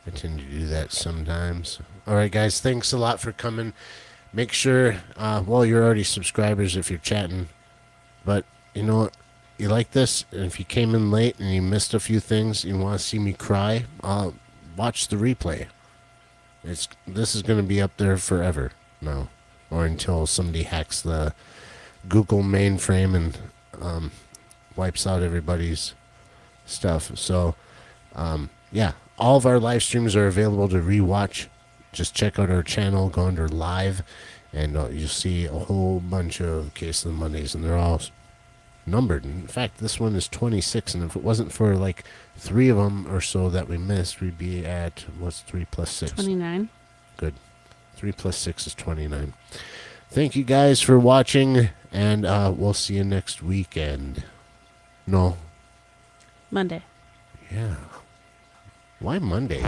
Speaker 1: I tend to do that sometimes. All right, guys. Thanks a lot for coming. Make sure, well, you're already subscribers if you're chatting. But, you know what? You like this? And if you came in late and you missed a few things, you want to see me cry, watch the replay. This is going to be up there forever now. Or until somebody hacks the Google mainframe and wipes out everybody's stuff. So, yeah, all of our live streams are available to rewatch. Just check out our channel, go under live, and you'll see a whole bunch of Case of the Mondays, and they're all numbered. In fact, this one is 26, and if it wasn't for like 3 of them or so that we missed, we'd be at, what's 3 plus 6?
Speaker 2: 29.
Speaker 1: Good. 3 plus 6 is 29. Thank you guys for watching, and we'll see you next weekend. No.
Speaker 2: Monday.
Speaker 1: Yeah. Why Mondays?